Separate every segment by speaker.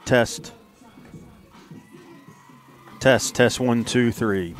Speaker 1: Test. Test. Test. 1, 2, 3.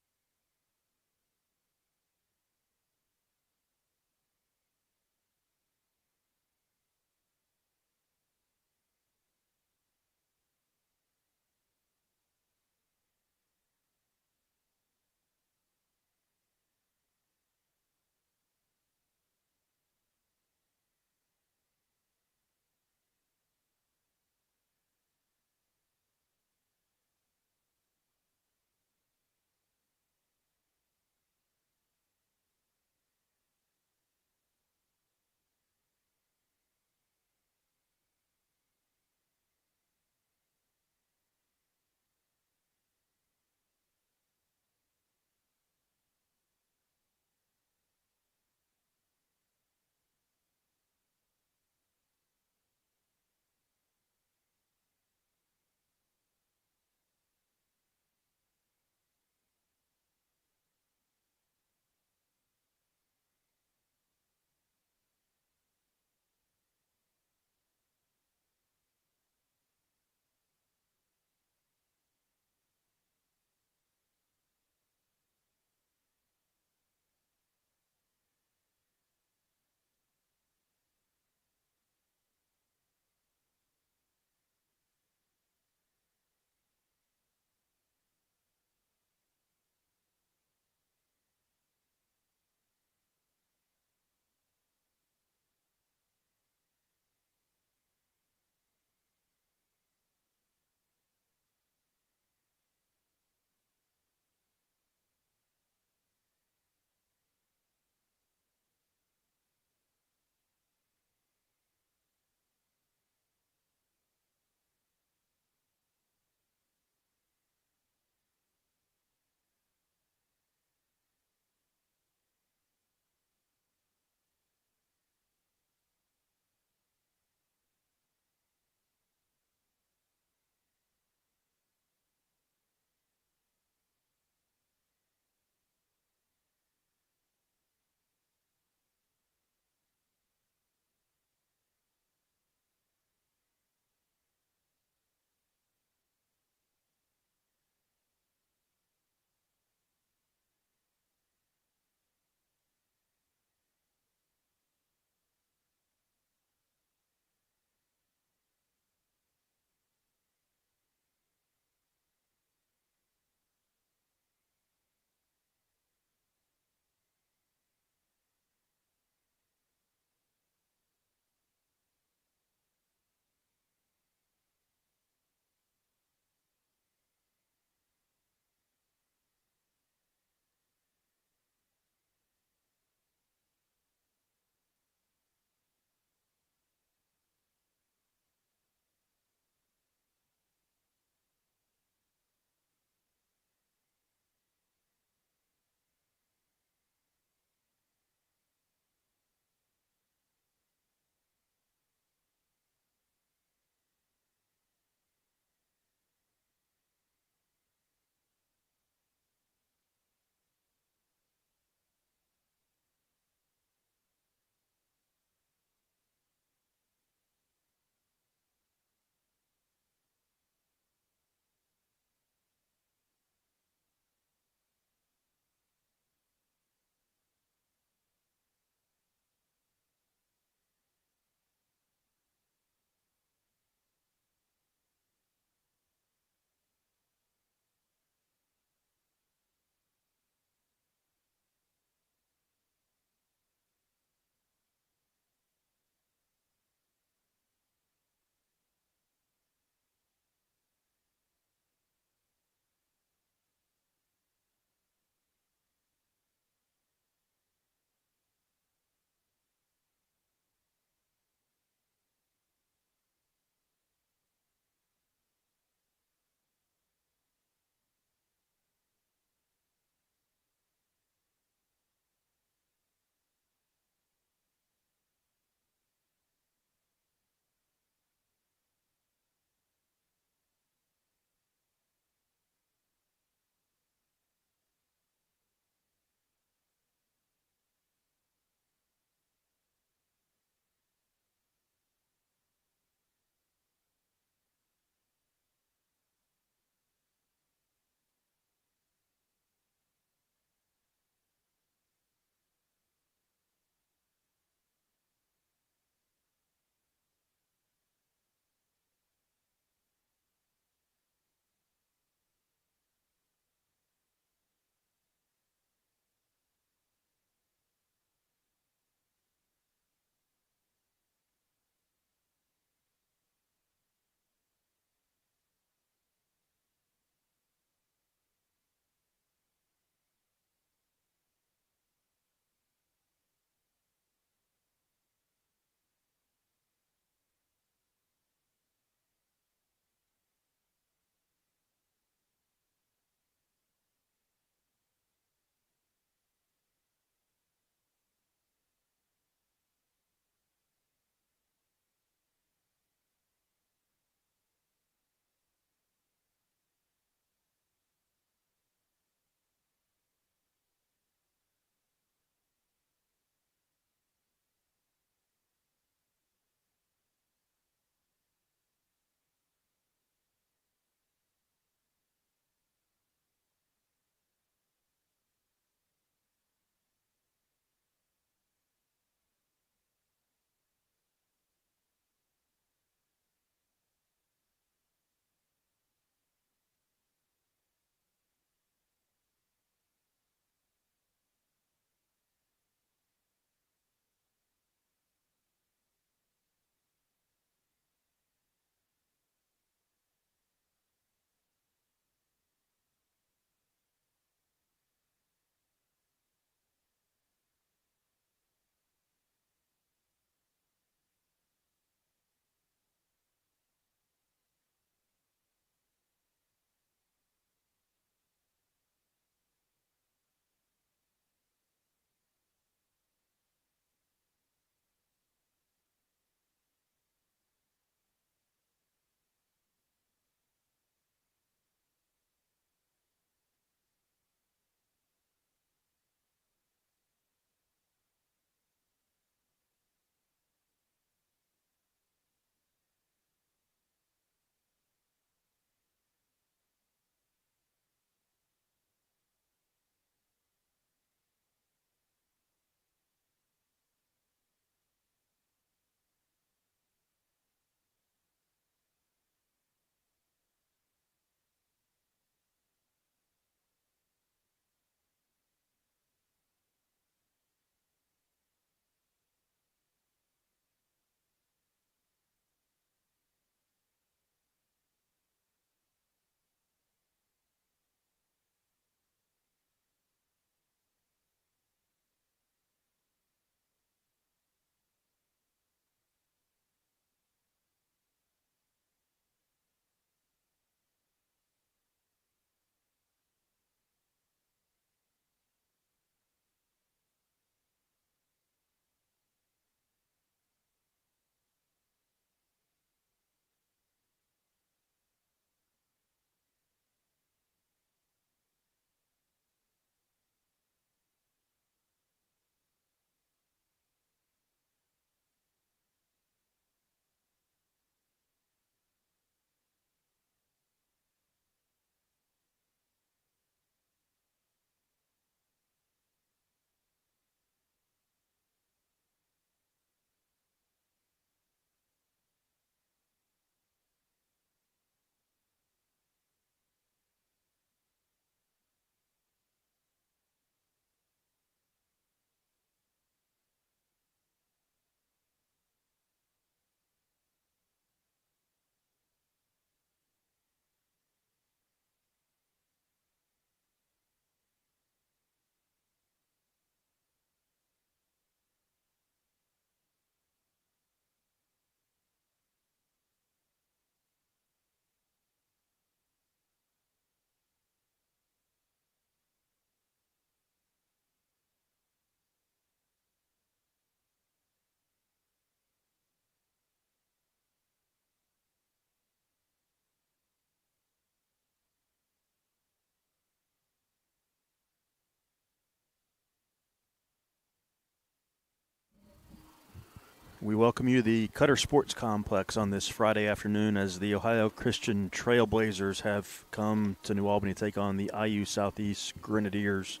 Speaker 1: We welcome you to the Cutter Sports Complex on this Friday afternoon as the Ohio Christian Trailblazers have come to New Albany to take on the IU Southeast Grenadiers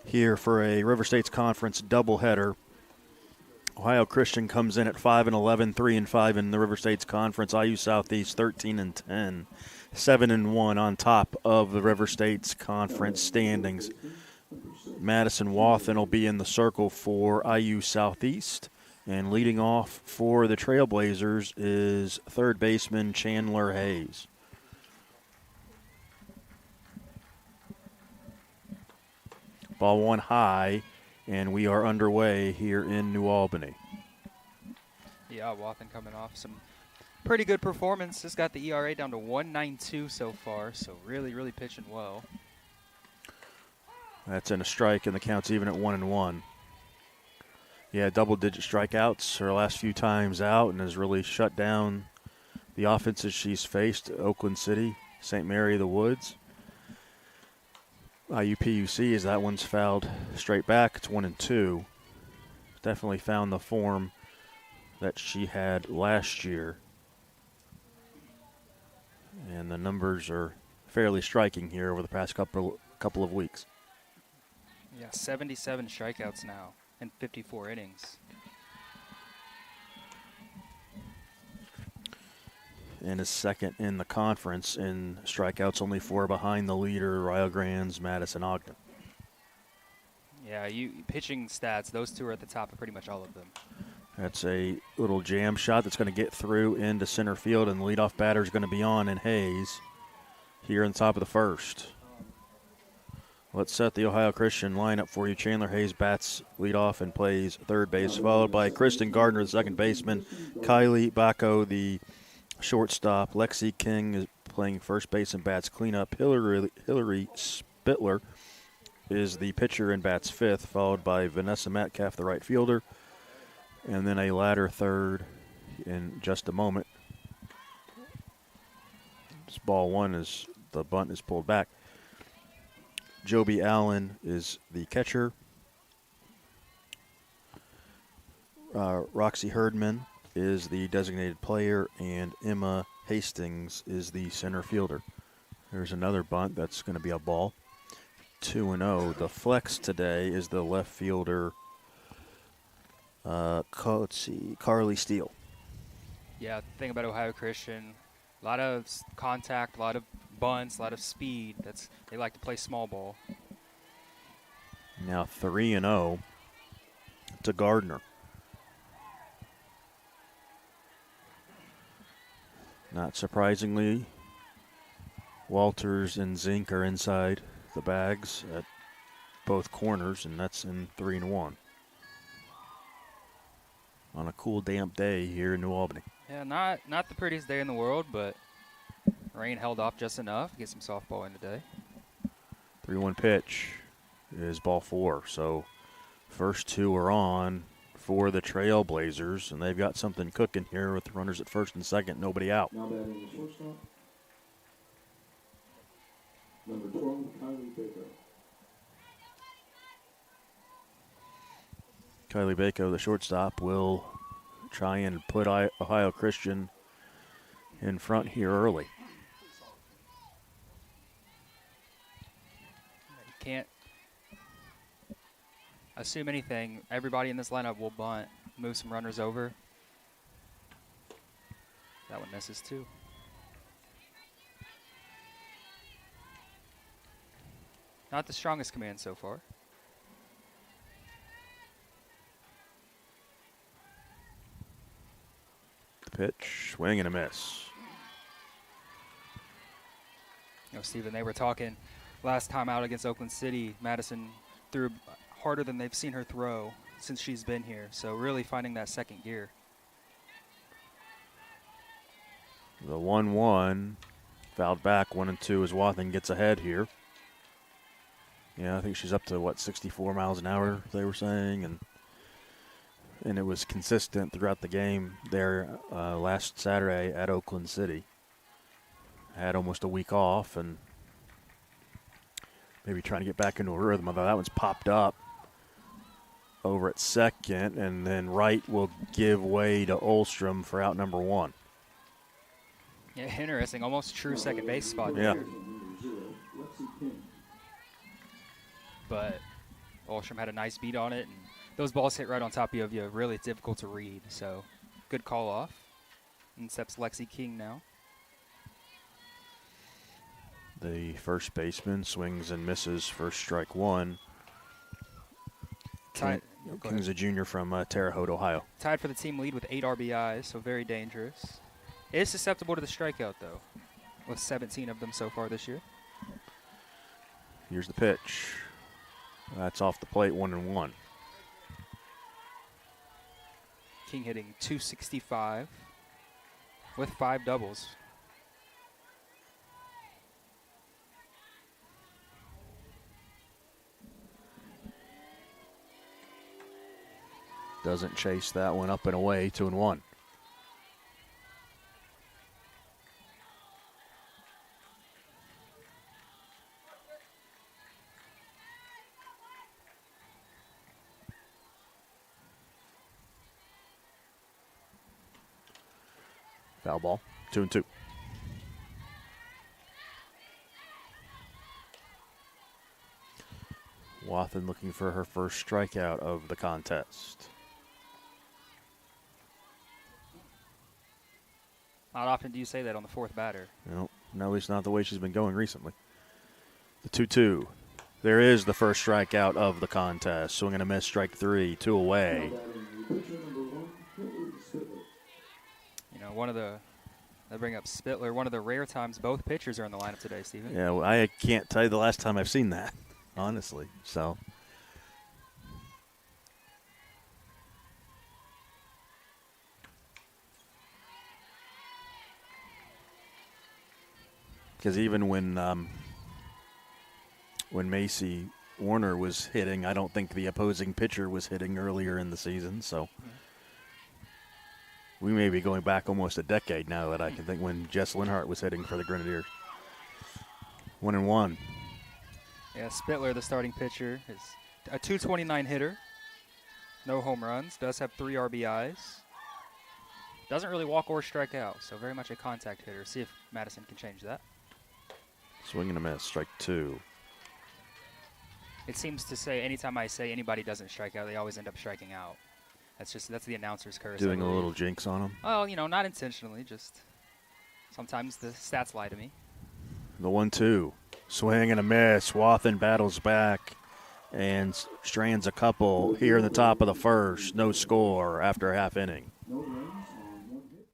Speaker 1: here for a River States Conference doubleheader. Ohio Christian comes in at 5-11, 3-5 in the River States Conference. IU Southeast 13-10, 7-1 on top of the River States Conference standings. Madison Wathen will be in the circle for IU Southeast. And leading off for the Trailblazers is third baseman Chandler Hayes. Ball one high, and we are underway here in New Albany.
Speaker 2: Yeah, Wathen coming off some pretty good performances. Got the ERA down to 1.92 so far, so really pitching well.
Speaker 1: That's in a strike, and the count's even at 1-1. Yeah, double-digit strikeouts her last few times out and has really shut down the offenses she's faced. Oakland City, St. Mary of the Woods. IUPUC, as that one's fouled straight back. It's 1-2. Definitely found the form that she had last year. And the numbers are fairly striking here over the past couple of weeks.
Speaker 2: Yeah, 77 strikeouts now in 54 innings.
Speaker 1: And is second in the conference in strikeouts, only 4 behind the leader, Rio Grande's Madison Ogden.
Speaker 2: Yeah, pitching stats, those two are at the top of pretty much all of them.
Speaker 1: That's a little jam shot that's going to get through into center field, and the leadoff batter is going to be on in Hayes here on top of the first. Let's set the Ohio Christian lineup for you. Chandler Hayes bats leadoff and plays third base, followed by Kristen Gardner, the second baseman, Kylie Bacco, the shortstop. Lexi King is playing first base and bats cleanup. Hillary Spittler is the pitcher and bats fifth, followed by Vanessa Metcalf, the right fielder, and then a ladder third in just a moment. This ball one is the bunt is pulled back. Joby Allen is the catcher. Roxy Herdman is the designated player, and Emma Hastings is the center fielder. There's another bunt that's going to be a ball. 2-0. The flex today is the left fielder, Carly Steele.
Speaker 2: Yeah, the thing about Ohio Christian, a lot of contact, a lot of bunts, a lot of speed. They like to play small ball.
Speaker 1: Now 3-0 to Gardner. Not surprisingly, Walters and Zink are inside the bags at both corners, and that's in 3-1. On a cool, damp day here in New Albany.
Speaker 2: Yeah, not the prettiest day in the world, but rain held off just enough to get some softball in today.
Speaker 1: 3-1 pitch is ball 4. So first two are on for the Trailblazers, and they've got something cooking here with the runners at first and second, nobody out.
Speaker 3: Now batting the shortstop, number 12, Kylie Baker.
Speaker 1: Kylie Bacco, the shortstop, will try and put Ohio Christian in front here early.
Speaker 2: You can't assume anything. Everybody in this lineup will bunt, move some runners over. That one misses too. Not the strongest command so far.
Speaker 1: Pitch, swing and a miss.
Speaker 2: You know, Stephen, they were talking last time out against Oakland City. Madison threw harder than they've seen her throw since she's been here. So really finding that second gear.
Speaker 1: The 1-1 fouled back, 1-2 as Wathen gets ahead here. Yeah, I think she's up to 64 miles an hour, they were saying, and it was consistent throughout the game there last Saturday at Oakland City. Had almost a week off and maybe trying to get back into a rhythm, although that one's popped up. over at second, and then Wright will give way to Olstrom for out number 1.
Speaker 2: Yeah, interesting. Almost true second base spot
Speaker 1: Yeah.
Speaker 2: there. But Olstrom had a nice beat on it, and those balls hit right on top of you. Really difficult to read. So good call off. And steps Lexi King now.
Speaker 1: The first baseman swings and misses for strike 1.
Speaker 2: Tied,
Speaker 1: King's a junior from Terre Haute, Ohio.
Speaker 2: tied for the team lead with 8 RBIs, so very dangerous. It is susceptible to the strikeout, though, with 17 of them so far this year.
Speaker 1: Here's the pitch. That's off the plate, 1-1.
Speaker 2: King hitting .265 with 5 doubles.
Speaker 1: Doesn't chase that one up and away, 2-1. Foul ball, 2-2. Wathen looking for her first strikeout of the contest.
Speaker 2: Not often do you say that on the 4th batter.
Speaker 1: No, at least not the way she's been going recently. The 2-2. There is the first strikeout of the contest. Swing and a miss, strike 3, 2 away.
Speaker 2: You know, I bring up Spittler, one of the rare times both pitchers are in the lineup today, Steven.
Speaker 1: Yeah, well, I can't tell you the last time I've seen that, honestly. So, because even when Macy Warner was hitting, I don't think the opposing pitcher was hitting earlier in the season. So we may be going back almost a decade now that I can think when Jess Linhart was hitting for the Grenadiers. 1-1.
Speaker 2: Yeah, Spittler, the starting pitcher, is a .229 hitter. No home runs. Does have 3 RBIs. Doesn't really walk or strike out, so very much a contact hitter. See if Madison can change that.
Speaker 1: Swing and a miss, strike 2.
Speaker 2: It seems to say anytime I say anybody doesn't strike out, they always end up striking out. That's the announcer's curse.
Speaker 1: Doing a little jinx on him.
Speaker 2: Well, you know, not intentionally, just sometimes the stats lie to me.
Speaker 1: The 1-2. Swing and a miss. Wathen battles back and strands a couple here in the top of the first. No score after a half inning.
Speaker 3: No runs on 1 hit.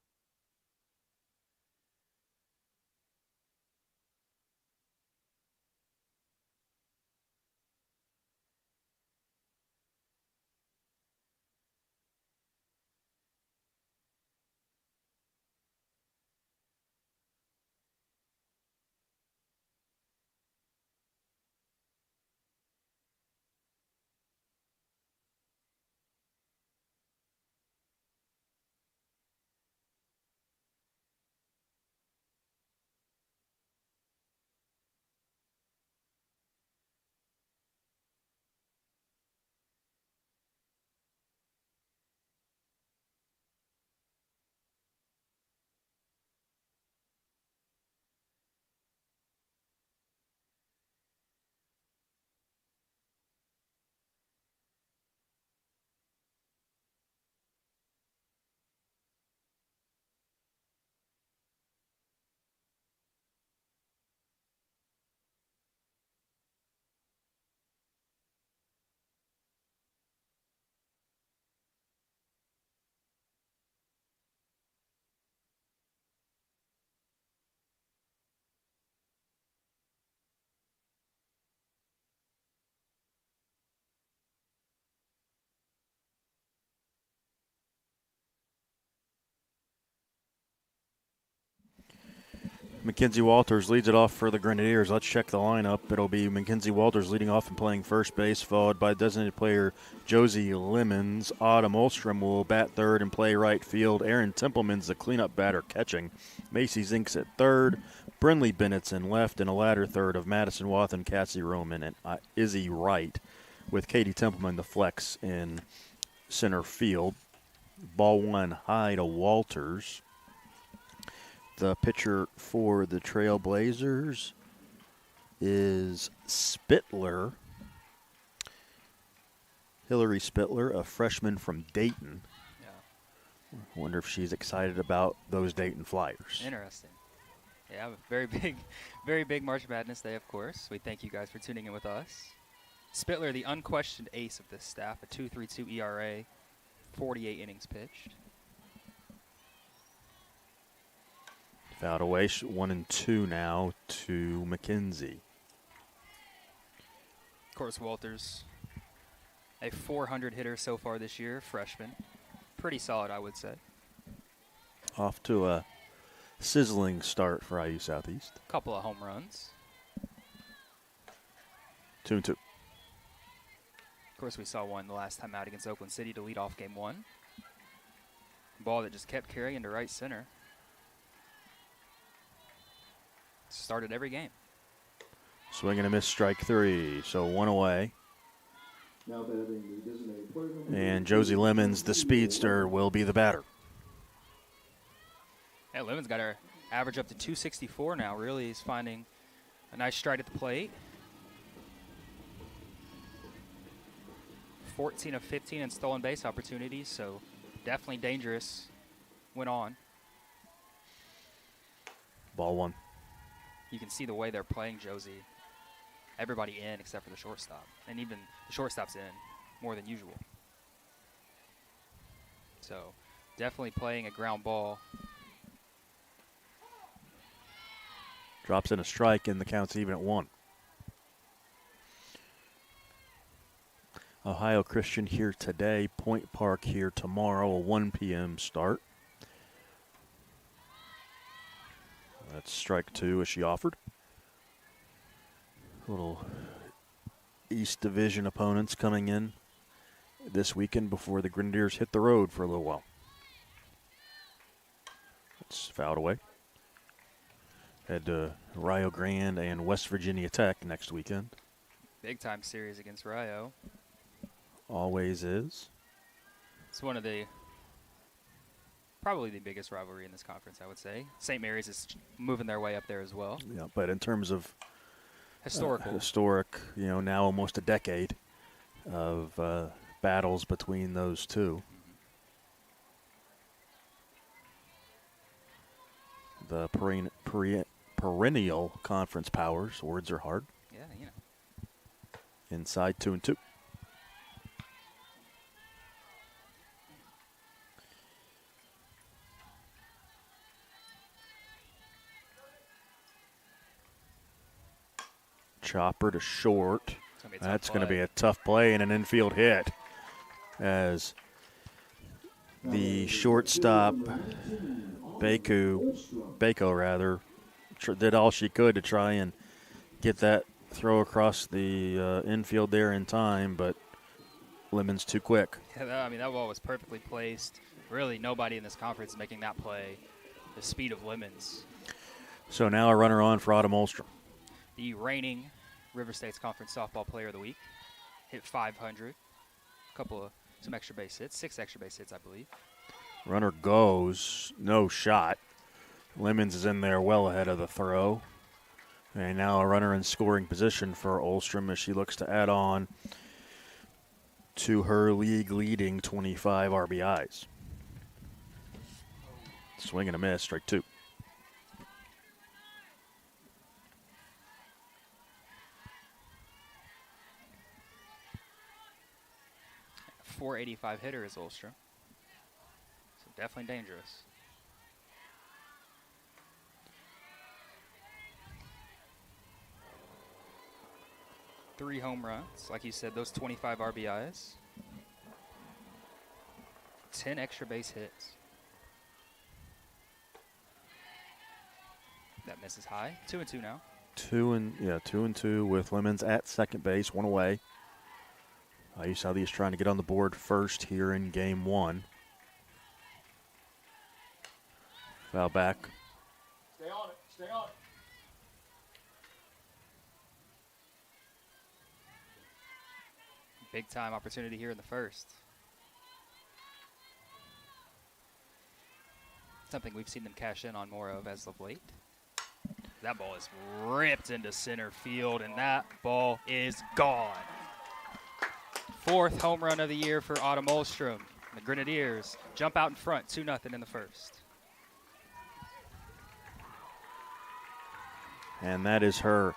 Speaker 1: Mackenzie Walters leads it off for the Grenadiers. Let's check the lineup. It'll be Mackenzie Walters leading off and playing first base, followed by designated player Josie Lemons. Autumn Olstrom will bat third and play right field. Aaron Templeman's the cleanup batter catching. Macy Zinks at third. Brinley Bennett's in left, and a ladder third of Madison Wathen, Cassie Roman, and Izzy Wright with Katie Templeman, the flex, in center field. Ball one high to Walters. The pitcher for the Trailblazers is Spittler. Hillary Spittler, a freshman from Dayton.
Speaker 2: Yeah.
Speaker 1: I wonder if she's excited about those Dayton Flyers.
Speaker 2: Interesting. Yeah, very big March Madness day, of course. We thank you guys for tuning in with us. Spittler, the unquestioned ace of this staff, a 2.32 ERA, 48 innings pitched.
Speaker 1: Fouled away, 1-2 now to McKenzie.
Speaker 2: Of course, Walters, a 400 hitter so far this year, freshman. Pretty solid, I would say.
Speaker 1: Off to a sizzling start for IU Southeast.
Speaker 2: Couple of home runs.
Speaker 1: 2-2.
Speaker 2: Of course, we saw one the last time out against Oakland City to lead off game one. Ball that just kept carrying to right center. Started every game.
Speaker 1: Swing and a miss, strike three. So one away.
Speaker 3: Now batting the designated player number
Speaker 1: And Josie Lemons, the speedster, will be the batter.
Speaker 2: Yeah, Lemons got her average up to 264 now. Really, he's finding a nice stride at the plate. 14 of 15 in stolen base opportunities, so definitely dangerous. Went on.
Speaker 1: Ball one.
Speaker 2: You can see the way they're playing Josie. Everybody in except for the shortstop. And even the shortstop's in more than usual. So definitely playing a ground ball.
Speaker 1: Drops in a strike, and the count's even at 1. Ohio Christian here today. Point Park here tomorrow, a 1 p.m. start. That's strike two as she offered. Little East Division opponents coming in this weekend before the Grenadiers hit the road for a little while. It's fouled away. Head to Rio Grande and West Virginia Tech next weekend.
Speaker 2: Big time series against Rio.
Speaker 1: Always is.
Speaker 2: It's one of the, probably the biggest rivalry in this conference, I would say. St. Mary's is moving their way up there as well.
Speaker 1: Yeah, but in terms of
Speaker 2: Historic,
Speaker 1: now almost a decade of battles between those two. The perennial conference powers. Words are hard.
Speaker 2: Yeah,
Speaker 1: Inside 2-2. Chopper to short. That's going to be a tough play and an infield hit as the shortstop, Bako, did all she could to try and get that throw across the infield there in time, but Lemons too quick.
Speaker 2: Yeah, that ball was perfectly placed. Really, nobody in this conference is making that play. The speed of Lemons.
Speaker 1: So now a runner on for Autumn Olstrom.
Speaker 2: The reigning River States Conference Softball Player of the Week. Hit 500. Some extra base hits. 6 extra base hits, I believe.
Speaker 1: Runner goes. No shot. Lemons is in there well ahead of the throw. And now a runner in scoring position for Olstrom as she looks to add on to her league-leading 25 RBIs. Swing and a miss, strike two.
Speaker 2: .485 hitter is Olstrom. So definitely dangerous. Three home runs. Like you said, those 25 RBIs. 10 extra base hits. That misses high. 2-2 now.
Speaker 1: 2-2 with Lemons at second base, one away. IU Southeast trying to get on the board first here in game one. Foul back.
Speaker 3: Stay on it. Stay on it.
Speaker 2: Big time opportunity here in the first. Something we've seen them cash in on more of as of late. That ball is ripped into center field, and that ball is gone. 4th home run of the year for Autumn Olstrom. The Grenadiers jump out in front, 2-0 in the first.
Speaker 1: And that is her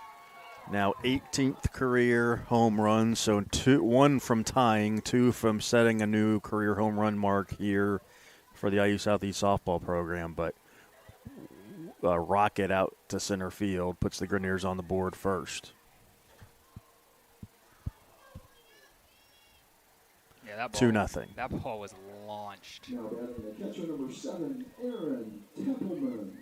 Speaker 1: now 18th career home run. So 1 from tying, 2 from setting a new career home run mark here for the IU Southeast softball program. But a rocket out to center field puts the Grenadiers on the board first.
Speaker 2: Yeah, that ball,
Speaker 1: 2-0.
Speaker 2: That ball was launched.
Speaker 3: Now batting the catcher number 7, Aaron Templeman.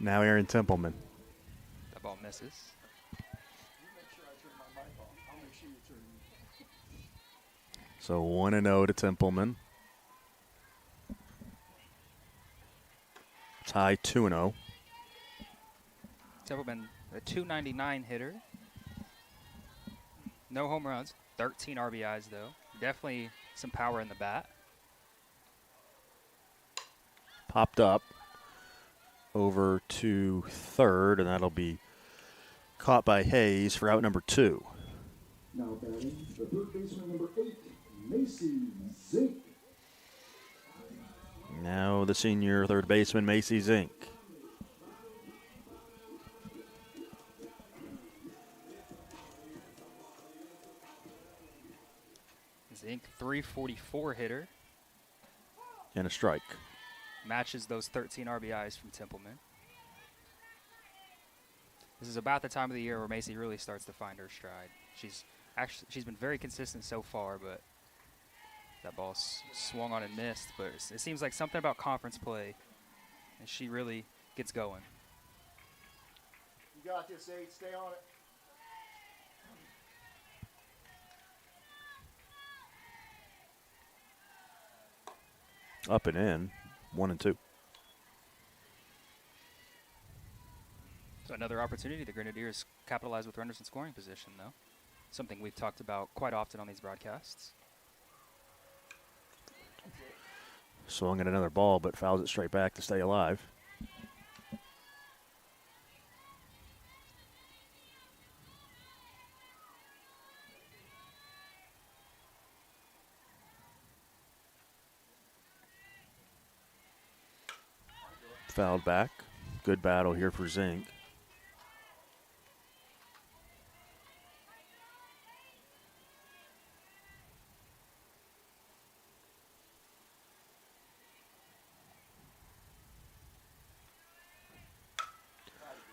Speaker 1: Now Aaron Templeman.
Speaker 2: That ball misses.
Speaker 3: You make sure I turn my mic off. I'll make sure you turn
Speaker 1: So 1-0 to Templeman. Tie 2-0.
Speaker 2: Templeman, a .299 hitter. No home runs, 13 RBIs though. Definitely some power in the bat.
Speaker 1: Popped up over to third, and that'll be caught by Hayes for out number 2.
Speaker 3: Now batting the third baseman number 8, Macy Zink.
Speaker 1: Now the senior third baseman, Macy Zink.
Speaker 2: Zink, 344 hitter.
Speaker 1: And a strike.
Speaker 2: Matches those 13 RBIs from Templeman. This is about the time of the year where Macy really starts to find her stride. She's been very consistent so far, but that ball swung on and missed. But it seems like something about conference play, and she really gets going.
Speaker 3: You got this, 8. Stay on it.
Speaker 1: Up and in, 1-2.
Speaker 2: So another opportunity. The Grenadiers capitalize with runners in scoring position, though. Something we've talked about quite often on these broadcasts.
Speaker 1: Swung at another ball, but fouls it straight back to stay alive. Fouled back. Good battle here for Zink.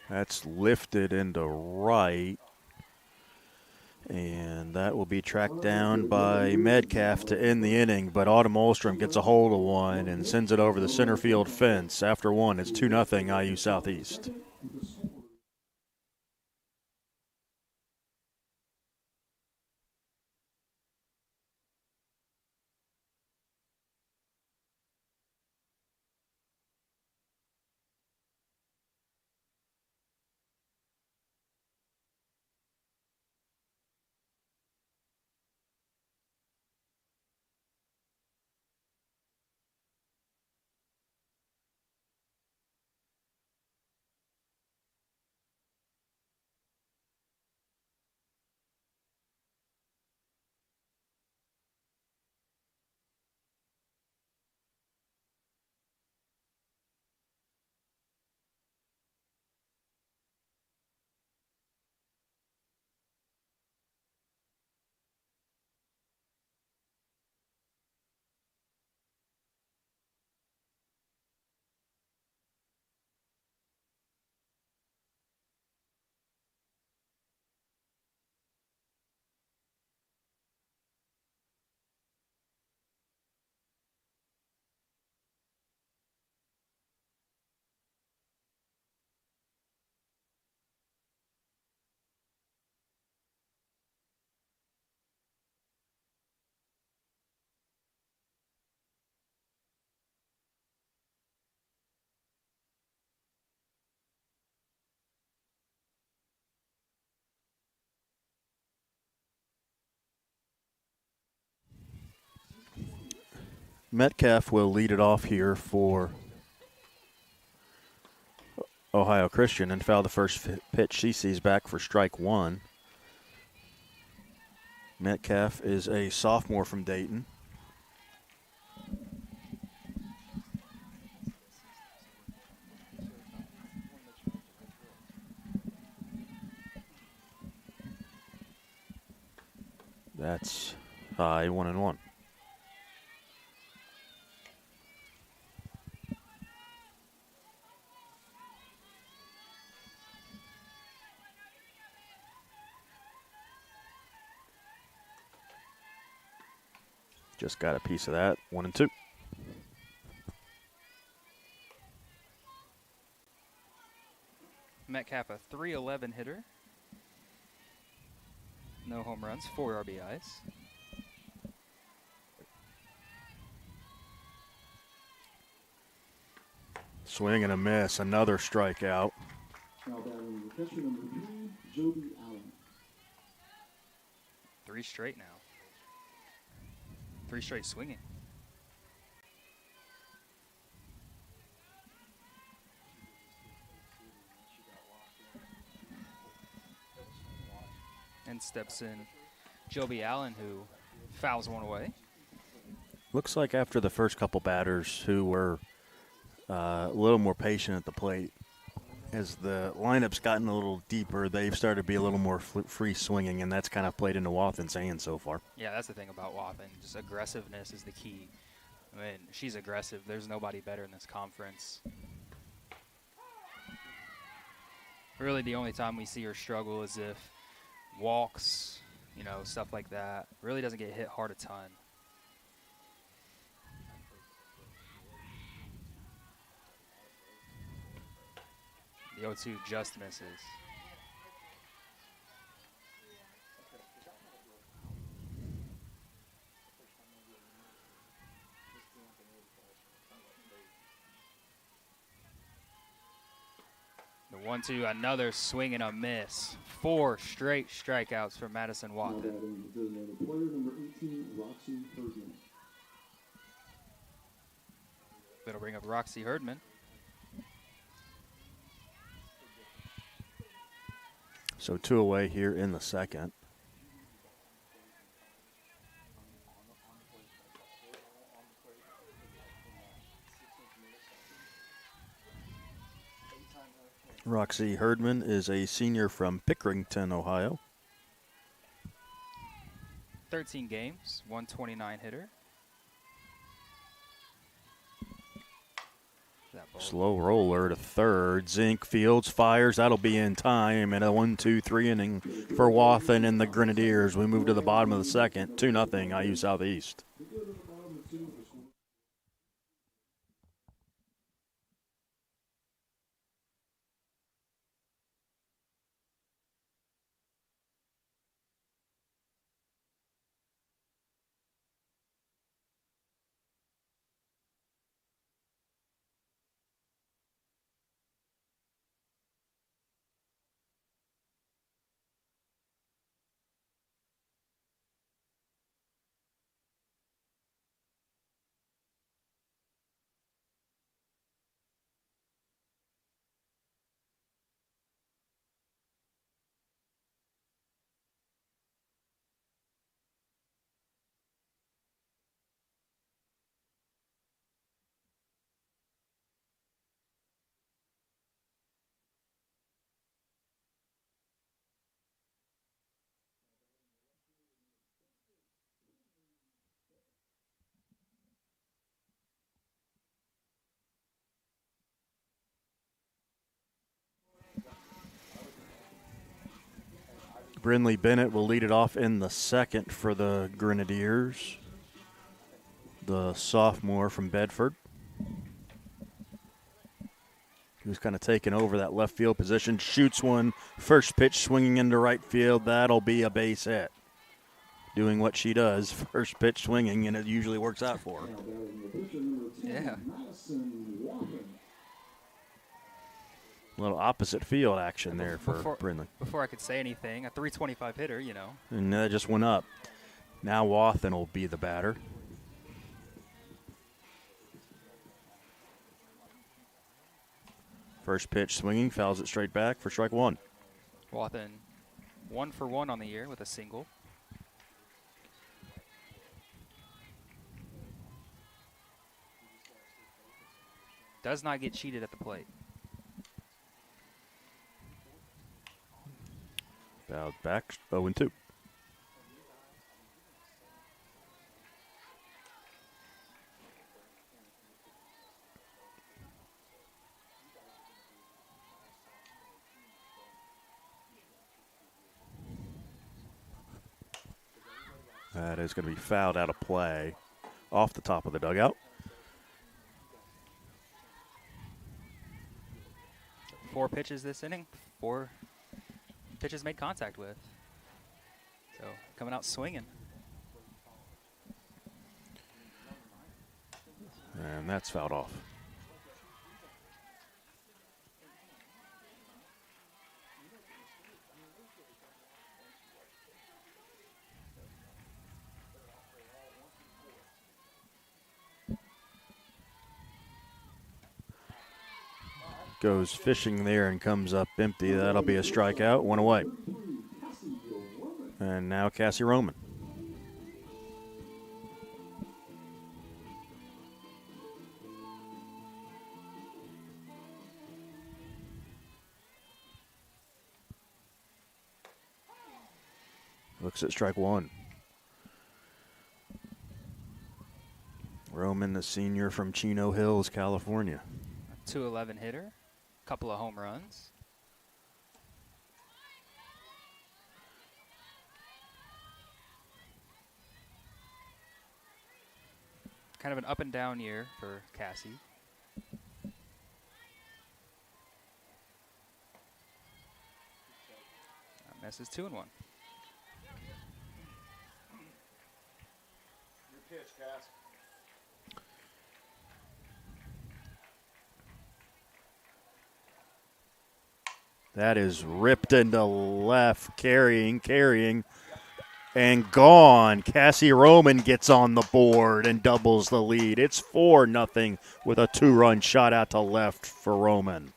Speaker 1: That's lifted into right. And that will be tracked down by Metcalf to end the inning. But Autumn Olstrom gets a hold of one and sends it over the center field fence. After one, it's 2-0 IU Southeast. Metcalf will lead it off here for Ohio Christian and foul the first pitch she sees back for strike one. Metcalf is a sophomore from Dayton. That's high, 1-1. Just got a piece of that, 1-2.
Speaker 2: Metcalf, a .311 hitter. No home runs, 4 RBIs.
Speaker 1: Swing and a miss, another strikeout.
Speaker 3: Now batting the catcher number 3, Joby Allen.
Speaker 2: 3 straight now. 3 straight swinging. And steps in Joby Allen, who fouls one away.
Speaker 1: Looks like after the first couple batters who were a little more patient at the plate, as the lineup's gotten a little deeper, they've started to be a little more free swinging, and that's kind of played into Wathen's hand so far.
Speaker 2: Yeah, that's the thing about Wathen. Just aggressiveness is the key. I mean, she's aggressive. There's nobody better in this conference. Really, the only time we see her struggle is if walks, you know, stuff like that. Really doesn't get hit hard a ton. The 0-2 just misses. The 1-2, another swing and a miss. 4 straight strikeouts for Madison
Speaker 3: Now
Speaker 2: Wathen.
Speaker 3: batting the designated player number 18, Roxy Herdman.
Speaker 2: That'll bring up Roxy Herdman.
Speaker 1: So 2 away here in the second. Roxy Herdman is a senior from Pickerington, Ohio.
Speaker 2: 13 games, 129 hitter. That ball.
Speaker 1: Slow roller to third. Zink Fields fires. That'll be in time. And a 1-2-3 inning for Wathen and the Grenadiers. We move to the bottom of the second. 2-0 IU Southeast. Brinley Bennett will lead it off in the second for the Grenadiers. The sophomore from Bedford, who's kind of taken over that left field position. Shoots one, first pitch swinging into right field. That'll be a base hit. Doing what she does, first pitch swinging, and it usually works out for her.
Speaker 3: Now batting the pitcher number 10,
Speaker 2: Yeah.
Speaker 3: Madison Wathen.
Speaker 1: A little opposite field action there for
Speaker 2: Before-
Speaker 1: Brinley.
Speaker 2: Before I could say anything, a .325 hitter, you know.
Speaker 1: And that just went up. Now Wathen will be the batter. First pitch swinging, fouls it straight back for strike one.
Speaker 2: Wathen 1 for 1 on the year with a single. Does not get cheated at the plate.
Speaker 1: Fouled back, 0-2. That is going to be fouled out of play off the top of the dugout.
Speaker 2: 4 pitches this inning, 4 pitches made contact with. So coming out swinging.
Speaker 1: And that's fouled off. Goes fishing there and comes up empty. That'll be a strikeout, 1 away. And now Cassie Roman. Looks at strike one. Roman, the senior from Chino Hills, California.
Speaker 2: A .211 hitter, couple of home runs. Kind of an up and down year for Cassie. Misses 2-1.
Speaker 4: Your pitch, Cass.
Speaker 1: That is ripped into left, carrying, and gone. Cassie Roman gets on the board and doubles the lead. It's 4-0 with a 2-run shot out to left for Roman.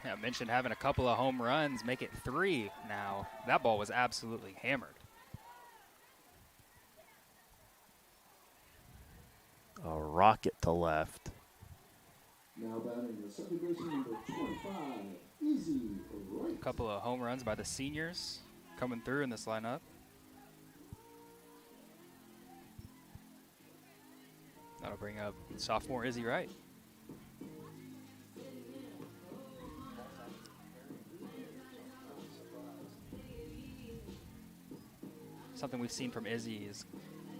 Speaker 2: Yeah, I mentioned having a couple of home runs, make it 3 now. That ball was absolutely hammered.
Speaker 1: A rocket to left.
Speaker 3: Now batting the second baseman number 25, Easy Right.
Speaker 2: A couple of home runs by the seniors coming through in this lineup. That'll bring up sophomore Izzy Wright. Something we've seen from Izzy is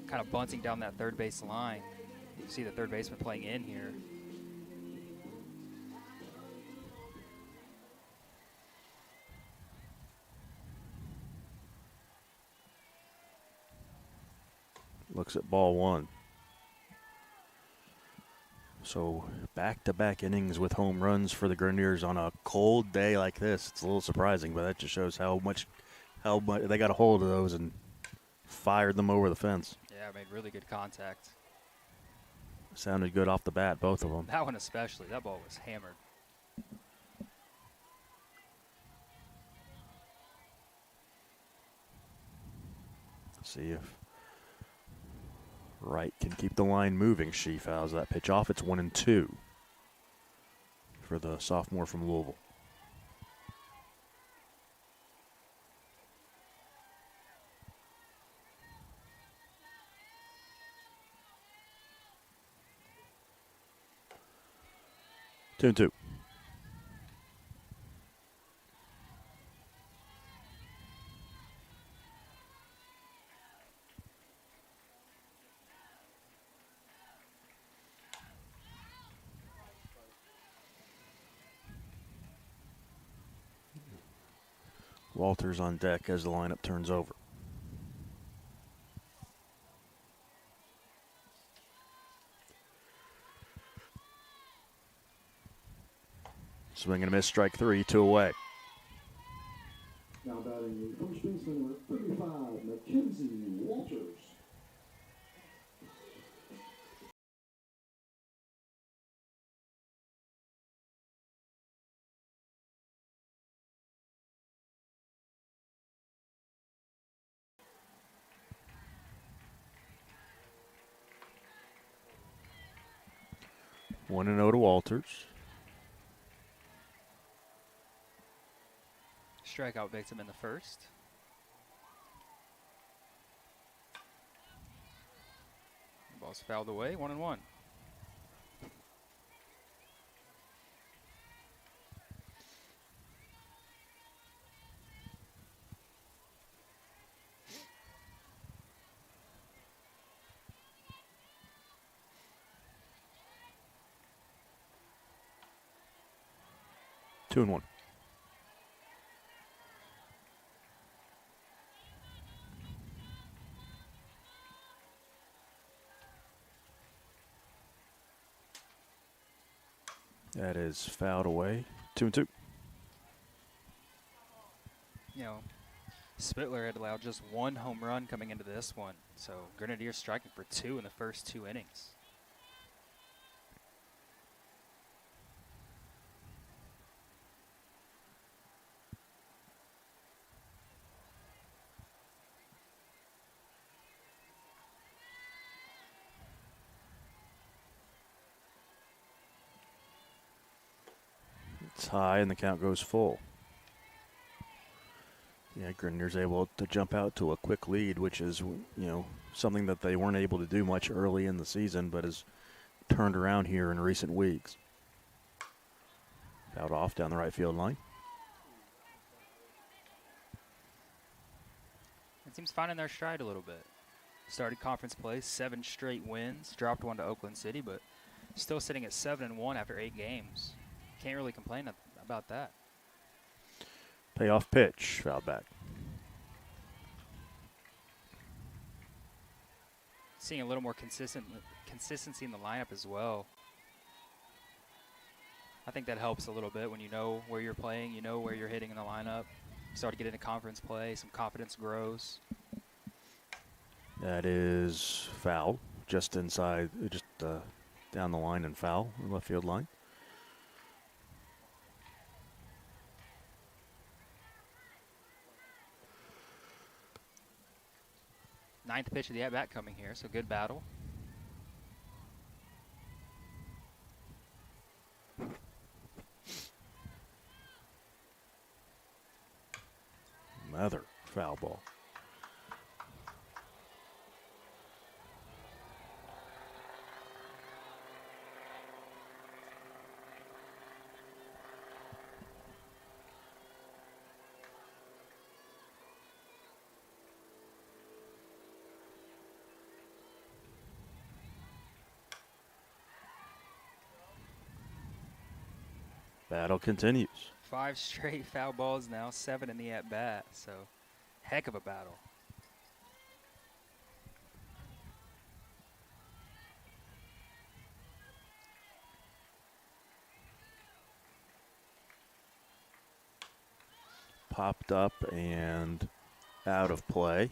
Speaker 2: kind of bunting down that third base line. You see the third baseman playing in here.
Speaker 1: Looks at ball one. So back-to-back innings with home runs for the Grenadiers on a cold day like this. It's a little surprising, but that just shows how much they got a hold of those and fired them over the fence.
Speaker 2: Yeah, made really good contact.
Speaker 1: Sounded good off the bat, both of them.
Speaker 2: That one especially. That ball was hammered.
Speaker 1: See if Wright can keep the line moving. She fouls that pitch off. It's 1-2 for the sophomore from Louisville. Two and two. Walters on deck as the lineup turns over. Swing and a miss, strike three, 2 away.
Speaker 3: Now batting the first baseman number 35, Mackenzie Walters.
Speaker 1: 1-0 to Walters.
Speaker 2: Strikeout victim in the first. Ball's fouled away, 1-1.
Speaker 1: Two and one. That is fouled away. 2-2.
Speaker 2: You know, Spittler had allowed just one home run coming into this one, so Grenadiers striking for 2 in the first 2 innings.
Speaker 1: It's high, and the count goes full. Yeah, Grenadiers able to jump out to a quick lead, which is, something that they weren't able to do much early in the season, but has turned around here in recent weeks. Fouled off down the right field line.
Speaker 2: It seems finding their stride a little bit. Started conference play, 7 straight wins, dropped one to Oakland City, but still sitting at 7-1 after 8 games. Can't really complain about that.
Speaker 1: Payoff pitch, fouled back.
Speaker 2: Seeing a little more consistency in the lineup as well. I think that helps a little bit when you know where you're playing, you know where you're hitting in the lineup. Start to get into conference play, some confidence grows.
Speaker 1: That is foul, just inside, down the line and foul, left field line.
Speaker 2: Ninth pitch of the at-bat coming here, so good battle.
Speaker 1: Another foul ball. Battle continues.
Speaker 2: 5 straight foul balls now, 7 in the at-bat, so heck of a battle.
Speaker 1: Popped up and out of play.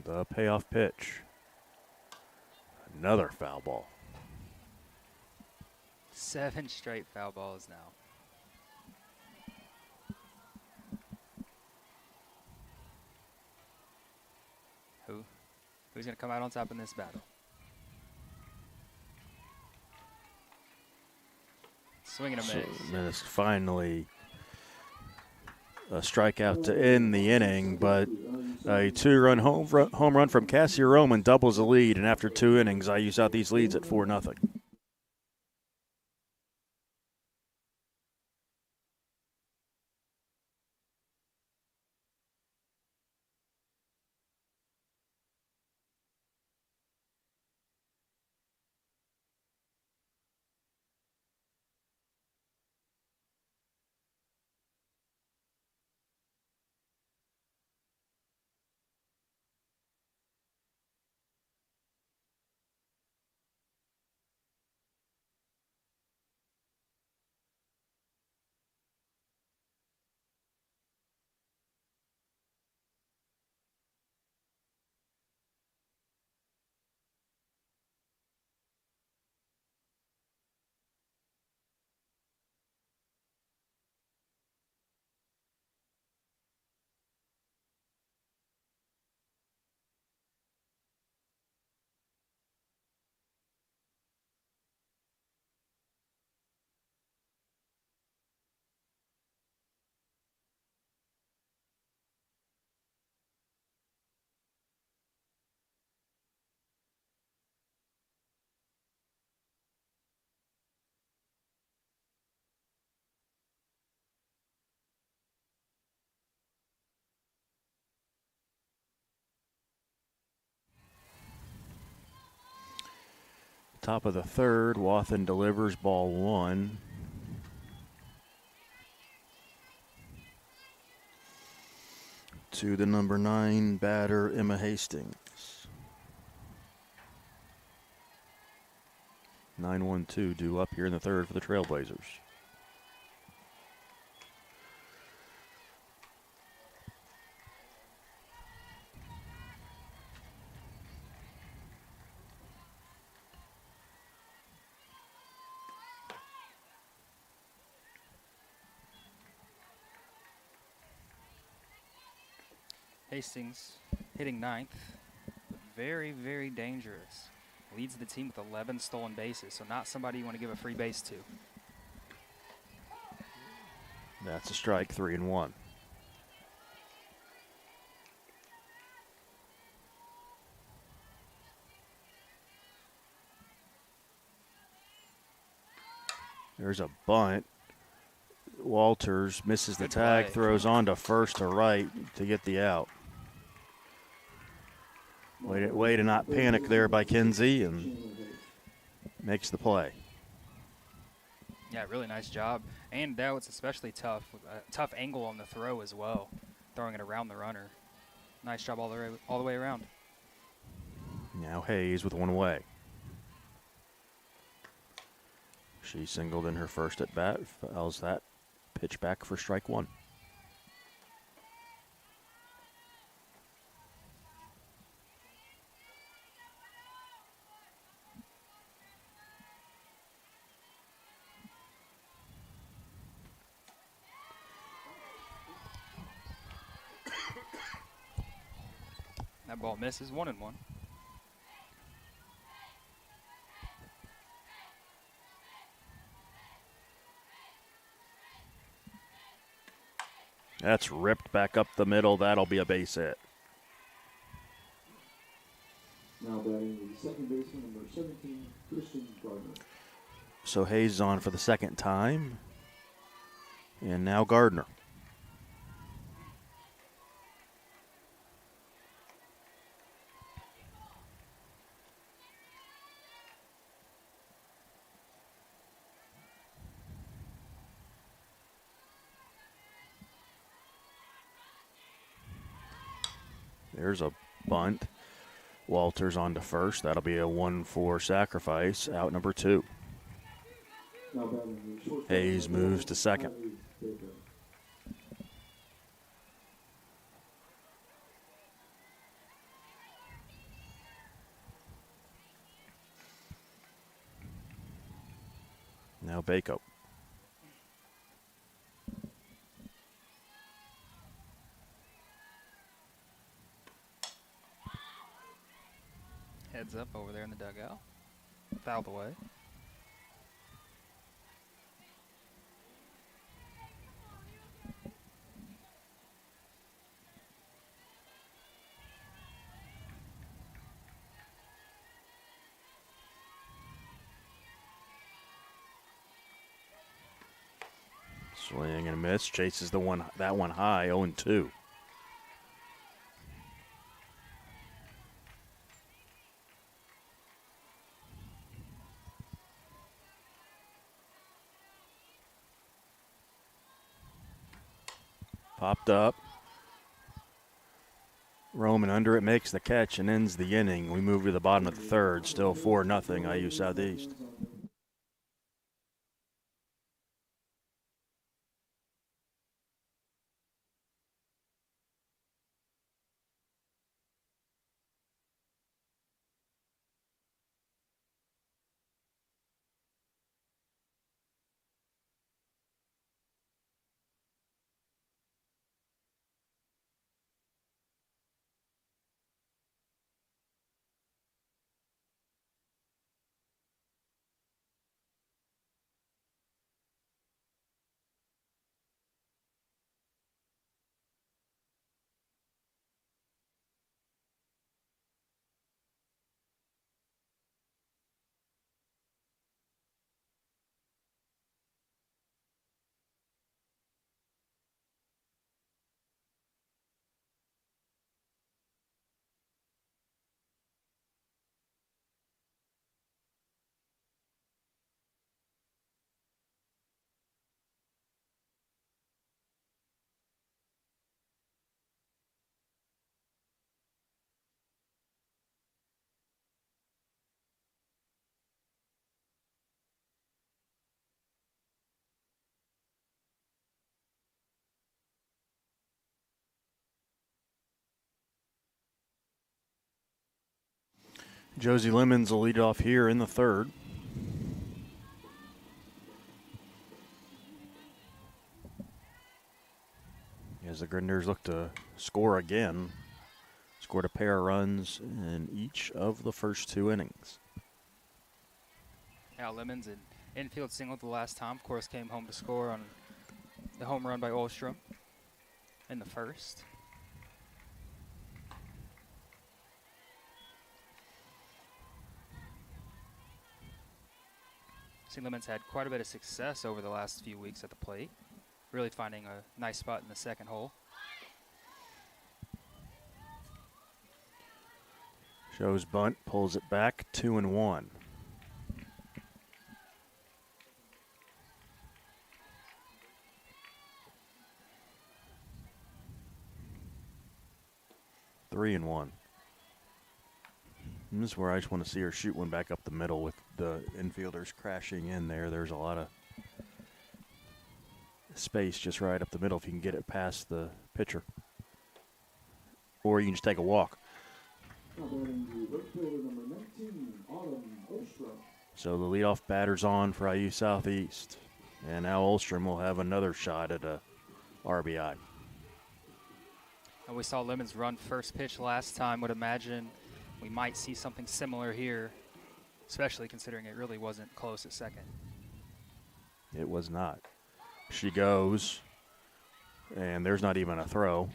Speaker 1: The payoff pitch. Another foul ball.
Speaker 2: 7 straight foul balls now. Who's going to come out on top in this battle? Swing and a miss.
Speaker 1: And it's finally a strikeout to end the inning, but a 2-run home run from Cassie Roman doubles the lead, and after 2 innings, IU Southeast leads at 4-0. Top of the third, Wathen delivers ball one. To the number 9 batter, Emma Hastings. 9-1-2 due up here in the third for the Trailblazers.
Speaker 2: Hastings hitting ninth, but very, very dangerous. Leads the team with 11 stolen bases, so not somebody you want to give a free base to.
Speaker 1: That's a strike, 3-1. There's a bunt. Walters misses the
Speaker 2: Good
Speaker 1: tag,
Speaker 2: play.
Speaker 1: throws on to first to right to get the out. Way to not panic there by Kinsey, and makes the play.
Speaker 2: Yeah, really nice job. And that was especially tough, with a tough angle on the throw as well, throwing it around the runner. Nice job all the way around.
Speaker 1: Now Hayes with one away. She singled in her first at bat, fouls that pitch back for strike one.
Speaker 2: That ball misses, 1-1.
Speaker 1: That's ripped back up the middle. That'll be a base hit.
Speaker 3: Now batting the second baseman, number 17, Christian Gardner.
Speaker 1: So Hayes is on for the second time. And now Gardner. There's a bunt. Walters on to first. That'll be a 1-4 sacrifice. Out number 2.
Speaker 3: Now batting the shortstop,
Speaker 1: Hayes moves to second.
Speaker 3: Kylie Baker.
Speaker 1: Now Bako.
Speaker 2: Heads up over there in the dugout. Fouled away.
Speaker 1: Swing and a miss. Chases that one high, 0-2. Popped up. Roman under it, makes the catch and ends the inning. We move to the bottom of the third. Still 4-0 IU Southeast. Josie Lemons will lead off here in the third. As the Grenadiers look to score again. Scored a pair of runs in each of the first 2 innings.
Speaker 2: Al Lemons, an infield single the last time, of course, came home to score on the home run by Olstrom in the first. See, Lemons had quite a bit of success over the last few weeks at the plate, really finding a nice spot in the second hole.
Speaker 1: Shows bunt, pulls it back, 2-1. Three and one. And this is where I just want to see her shoot one back up the middle with the infielders crashing in there. There's a lot of space just right up the middle if you can get it past the pitcher. Or you can just take a walk.
Speaker 3: Now batting the right fielder, number 19, Autumn Olstrom.
Speaker 1: So the leadoff batter's on for IU Southeast. And now Olstrom will have another shot at a RBI.
Speaker 2: And we saw Lemons run first pitch last time. Would imagine we might see something similar here, especially considering it really wasn't close at second.
Speaker 1: It was not. She goes, and there's not even a throw.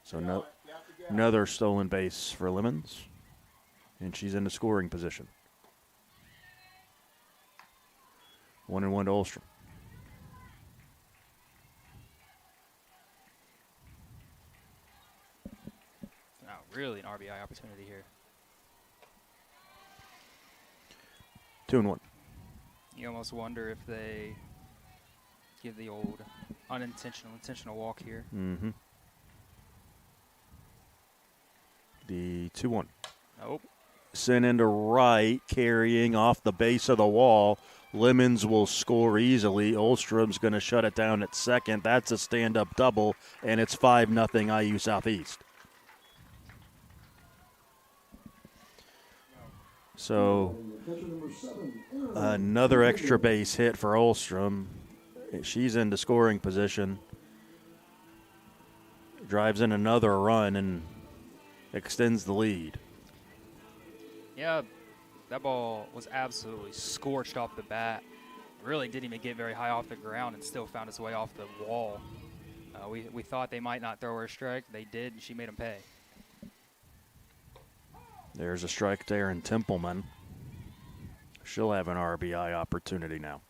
Speaker 1: So another stolen base for Lemons, and she's in the scoring position. 1-1 to Olstrom.
Speaker 2: Now, really an RBI opportunity here.
Speaker 1: 2-1.
Speaker 2: You almost wonder if they give the old intentional walk here.
Speaker 1: Mm-hmm. The 2-1.
Speaker 2: Nope.
Speaker 1: Sent into right, carrying off the base of the wall. Lemons will score easily. Olstrom's going to shut it down at second. That's a stand-up double, and it's 5-0 IU Southeast. So another extra base hit for Olstrom. She's into scoring position. Drives in another run and extends the lead.
Speaker 2: Yeah, that ball was absolutely scorched off the bat. Really didn't even get very high off the ground and still found its way off the wall. We thought they might not throw her a strike. They did, and she made them pay.
Speaker 1: There's a strike to Aaron Templeman. She'll have an RBI opportunity now.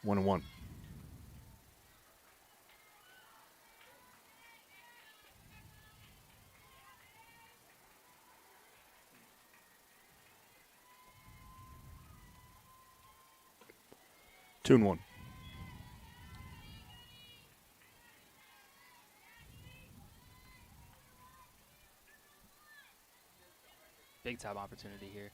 Speaker 1: One and one. Two and one.
Speaker 2: Big time opportunity here.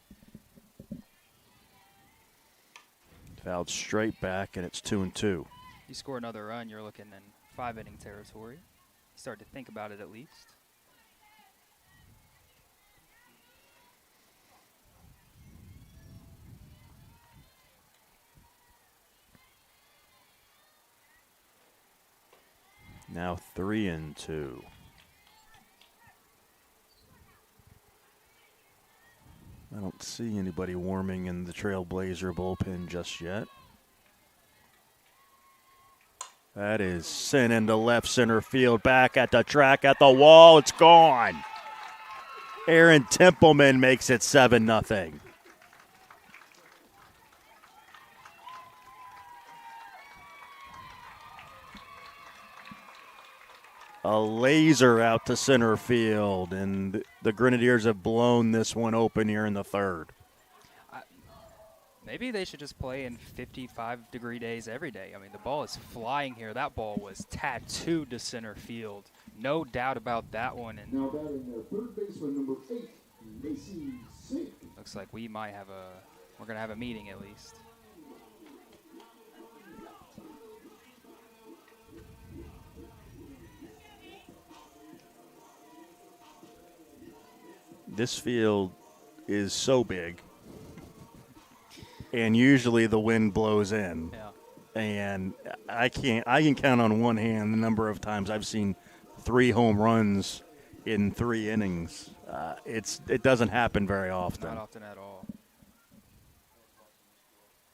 Speaker 1: Fouled straight back, and it's 2-2.
Speaker 2: You score another run, you're looking in 5-inning territory. Start to think about it at least.
Speaker 1: Now 3-2. I don't see anybody warming in the Trailblazer bullpen just yet. That is sent into left center field, back at the track, at the wall. It's gone. Aaron Templeman makes it 7-0. A laser out to center field, and the Grenadiers have blown this one open here in the third.
Speaker 2: Maybe they should just play in 55-degree days every day. I mean, the ball is flying here. That ball was tattooed to center field. No doubt about that one. And
Speaker 3: now batting their third baseman, number 8, Macy Zink.
Speaker 2: Looks like we're going to have a meeting at least.
Speaker 1: This field is so big, and usually the wind blows in.
Speaker 2: Yeah.
Speaker 1: And I can count on one hand the number of times I've seen 3 home runs in 3 innings. It doesn't happen very often.
Speaker 2: Not often at all.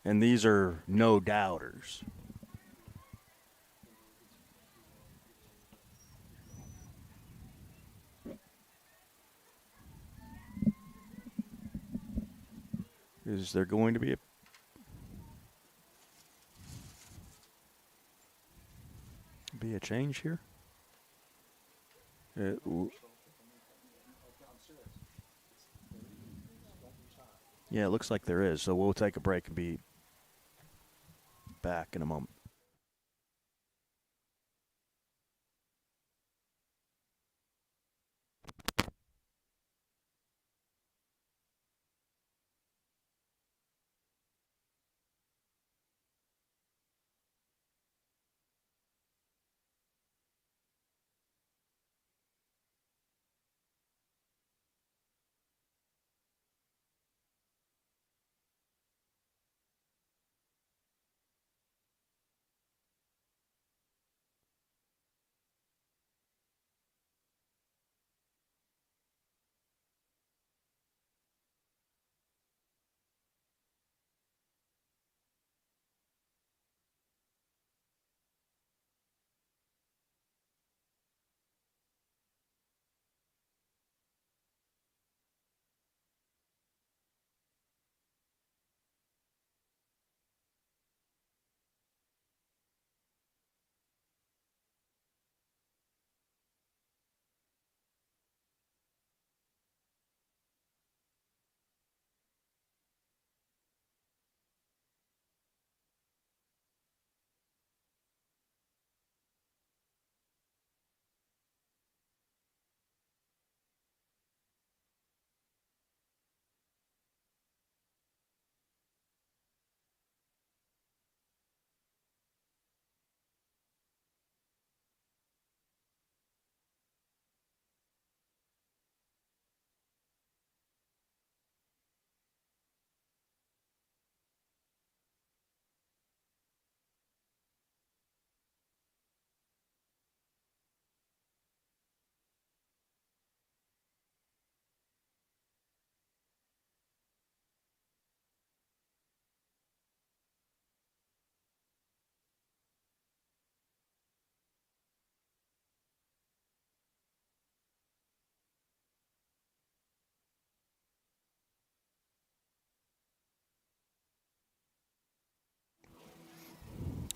Speaker 1: And these are no doubters. Is there going to be a change here? Yeah, it looks like there is. So we'll take a break and be back in a moment.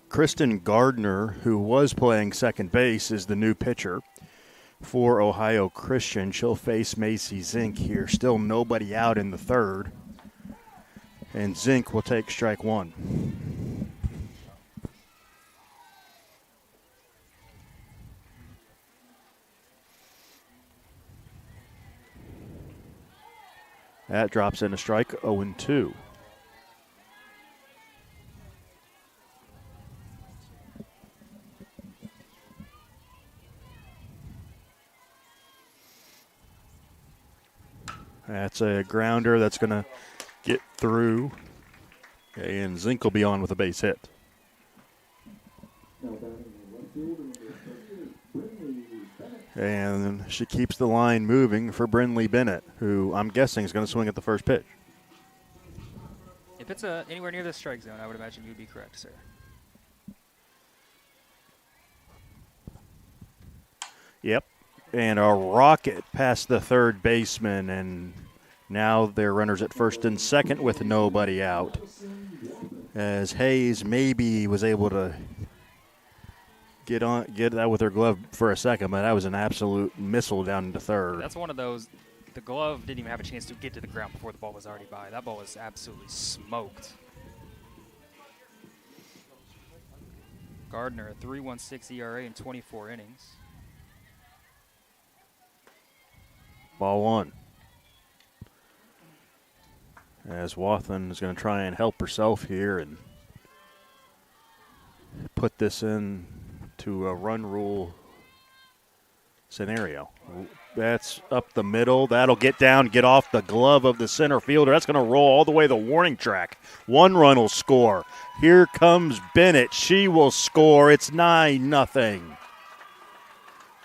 Speaker 1: Kristen Gardner, who was playing second base, is the new pitcher for Ohio Christian. She'll face Macy Zink here. Still nobody out in the third. And Zink will take strike 1. That drops in a strike, 0-2. That's a grounder that's going to get through. And Zink will be on with a base hit.
Speaker 3: Now batting in left field, number 38, Brinley Bennett.
Speaker 1: And she keeps the line moving for Brinley Bennett, who I'm guessing is going to swing at the first pitch.
Speaker 2: If it's anywhere near the strike zone, I would imagine you'd be correct, sir.
Speaker 1: Yep. And a rocket past the third baseman, and now they're runners at first and second with nobody out. As Hayes maybe was able to get that with her glove for a second, but that was an absolute missile down into third.
Speaker 2: That's one of those. The glove didn't even have a chance to get to the ground before the ball was already by. That ball was absolutely smoked. Gardner, a 3.16 ERA in 24 innings.
Speaker 1: Ball 1. as Wathen is going to try and help herself here and put this in to a run rule scenario. That's up the middle. That'll get down, get off the glove of the center fielder. That's going to roll all the way to the warning track. One run will score. Here comes Bennett. She will score. It's 9-0.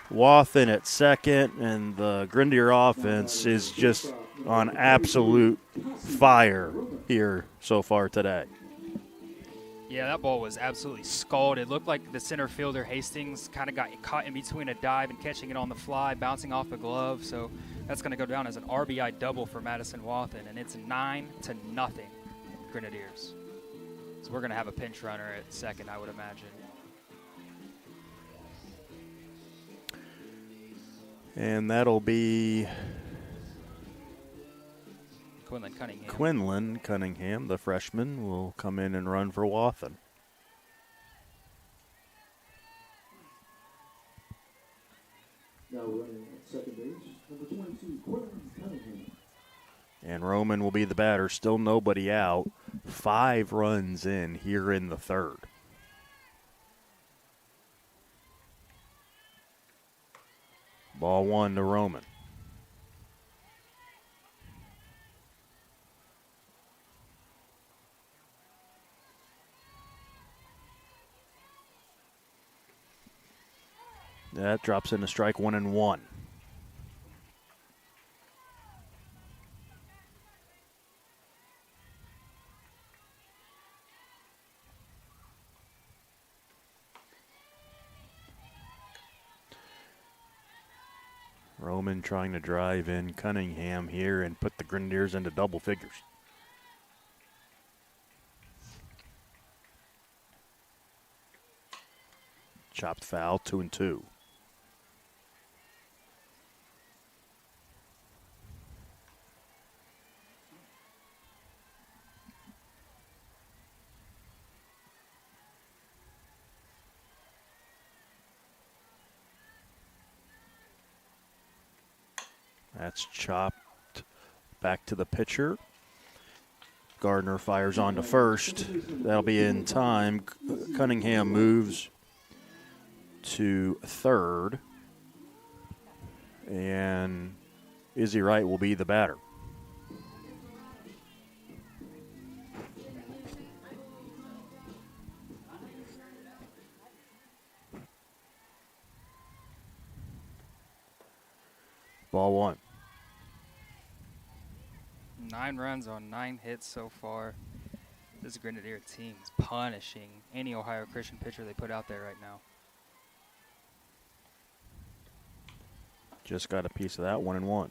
Speaker 1: Wathen at second, and the Grenadier offense is just on absolute fire here so far today.
Speaker 2: Yeah, that ball was absolutely scalded. It looked like the center fielder, Hastings, kind of got caught in between a dive and catching it on the fly, bouncing off the glove. So that's going to go down as an RBI double for Madison Wathen, and it's 9-0 Grenadiers. So we're going to have a pinch runner at second, I would imagine.
Speaker 1: And that'll be
Speaker 2: Quinlan Cunningham.
Speaker 1: Cunningham, the freshman, will come in and run for Wathen.
Speaker 3: Now running at second base, number 22, Quinlan Cunningham.
Speaker 1: And Roman will be the batter. Still nobody out. 5 runs in here in the third. Ball 1 to Roman. That drops into strike 1-1. Roman trying to drive in Cunningham here and put the Grenadiers into double figures. Chopped foul, 2-2. That's chopped back to the pitcher. Gardner fires on to first. That'll be in time. Cunningham moves to third. And Izzy Wright will be the batter. Ball 1.
Speaker 2: 9 runs on 9 hits so far. This Grenadier team is punishing any Ohio Christian pitcher they put out there right now.
Speaker 1: Just got a piece of that, 1-1.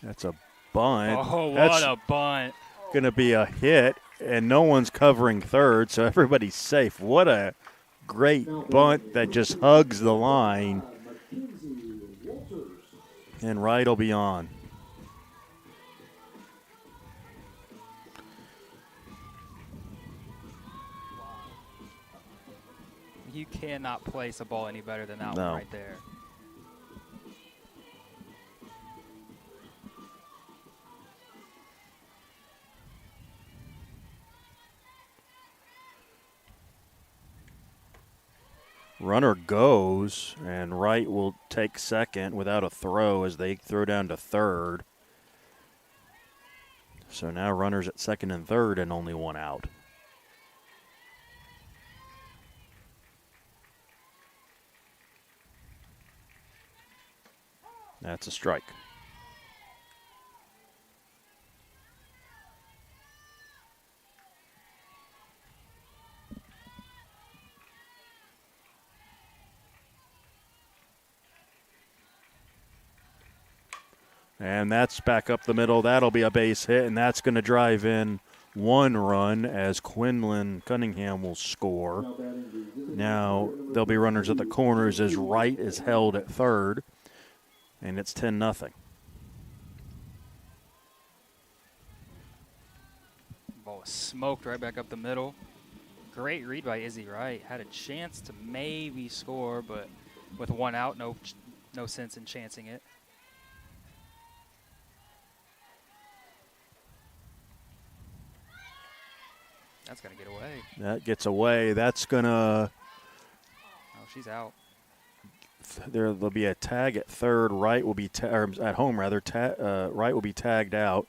Speaker 1: That's a bunt.
Speaker 2: Oh,
Speaker 1: That's
Speaker 2: what a bunt.
Speaker 1: going to be a hit, and no one's covering third, so everybody's safe. What a great bunt that just hugs the line. And Wright will be on.
Speaker 2: You cannot place a ball any better than that
Speaker 1: No.
Speaker 2: one right there.
Speaker 1: Runner goes, and Wright will take second without a throw as they throw down to third. So now runners at second and third and only one out. That's a strike. And that's back up the middle. That'll be a base hit, and that's going to drive in 1 run as Quinlan Cunningham will score. Now there'll be runners at the corners as Wright is held at third, and it's 10-0.
Speaker 2: ball was smoked right back up the middle. Great read by Izzy Wright. Had a chance to maybe score, but with one out, no sense in chancing it. That's going to get away.
Speaker 1: That gets away. That's going to...
Speaker 2: Oh, she's out.
Speaker 1: There'll be a tag at third. Wright will be at home rather. Wright will be tagged out.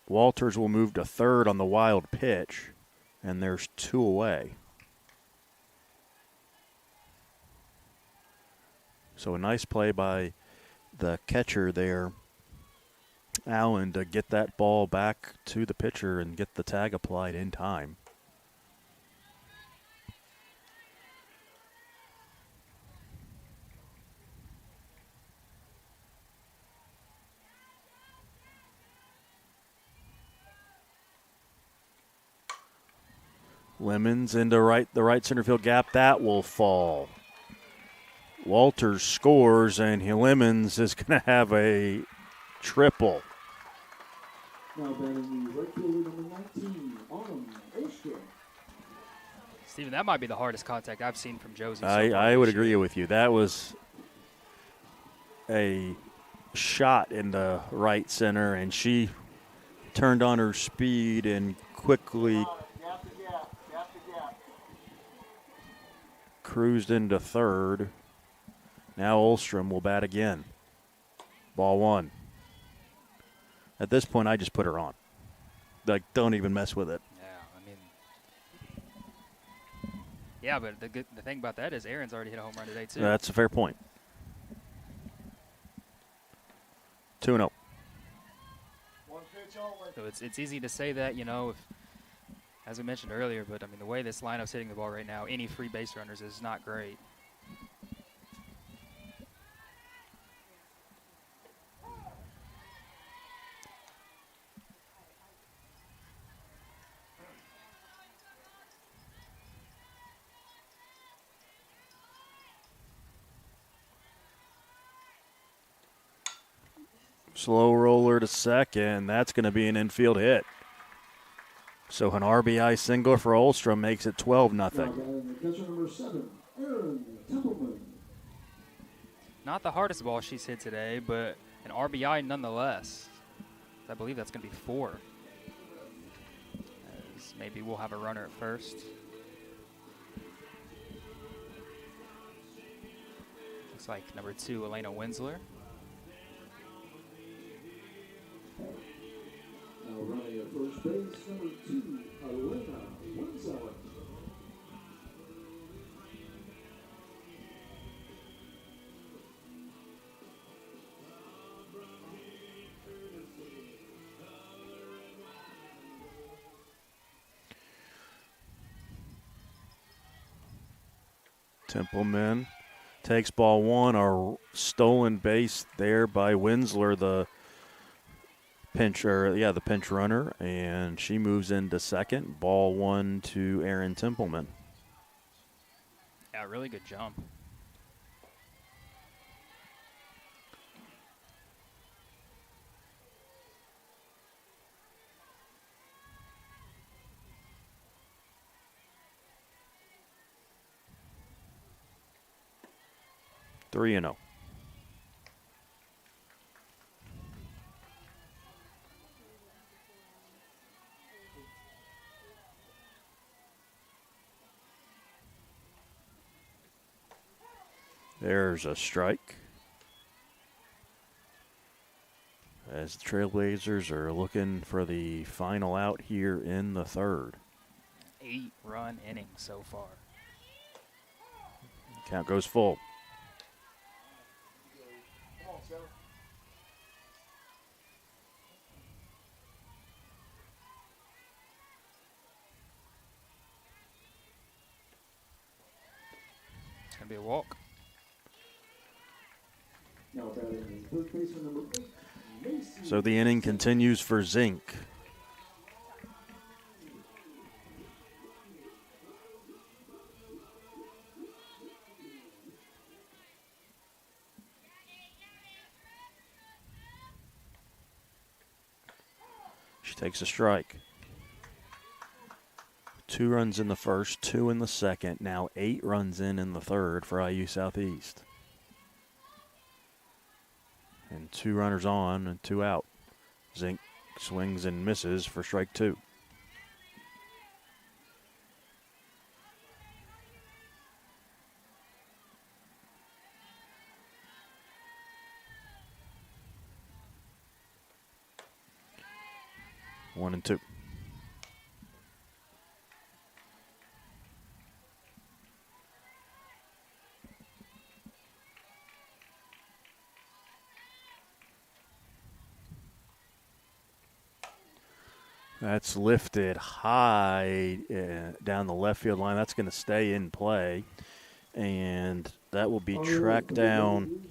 Speaker 1: Walters will move to third on the wild pitch, and there's 2 away. So a nice play by the catcher there, Allen, to get that ball back to the pitcher and get the tag applied in time. Lemons into the right center field gap. That will fall. Walters scores, and Lemons is going to have a triple.
Speaker 3: Now batting the right fielder number 19, Autumn Ostrom.
Speaker 2: Steven, that might be the hardest contact I've seen from Josie.
Speaker 1: I would agree with you. That was a shot in the right center, and she turned on her speed and quickly cruised into third. Now Ostrom will bat again. Ball 1. At this point, I just put her on. Like, don't even mess with it.
Speaker 2: Yeah, but the thing about that is Aaron's already hit a home run today, too.
Speaker 1: That's a fair point. 2-0.
Speaker 2: So it's easy to say that, as we mentioned earlier, but, the way this lineup's hitting the ball right now, any free base runners is not great.
Speaker 1: Slow roller to second. That's going to be an infield hit. So an RBI single for Ostrom makes it 12-0.
Speaker 3: Now batting the catcher number 7, Erin Templeman.
Speaker 2: Not the hardest ball she's hit today, but an RBI nonetheless. I believe that's going to be 4. As maybe we'll have a runner at first. Looks like number 2, Elena Winsler.
Speaker 3: Now running at first base, number 2, Elena Winsler.
Speaker 1: Templeman takes ball 1, a stolen base there by Winsler, the pinch runner, and she moves into second. Ball 1 to Erin Templeman.
Speaker 2: Yeah, really good jump.
Speaker 1: Three and 0. There's a strike. As the Trailblazers are looking for the final out here in the third.
Speaker 2: 8-run inning so far.
Speaker 1: Count goes full.
Speaker 2: It's going to be a walk.
Speaker 3: Now batting the third baseman number 8, Macy.
Speaker 1: So the inning continues for Zink. She takes a strike. 2 runs in the first, 2 in the second, now 8 runs in the third for IU Southeast. And 2 runners on and 2 out. Zink swings and misses for strike 2. One and 2. That's lifted high down the left field line. That's going to stay in play. And that will be tracked down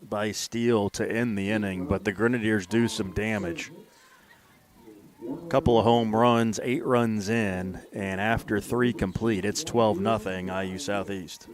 Speaker 1: by Steele to end the inning. But the Grenadiers do some damage. A couple of home runs, 8 runs in, and after 3 complete, it's 12-0 IU Southeast.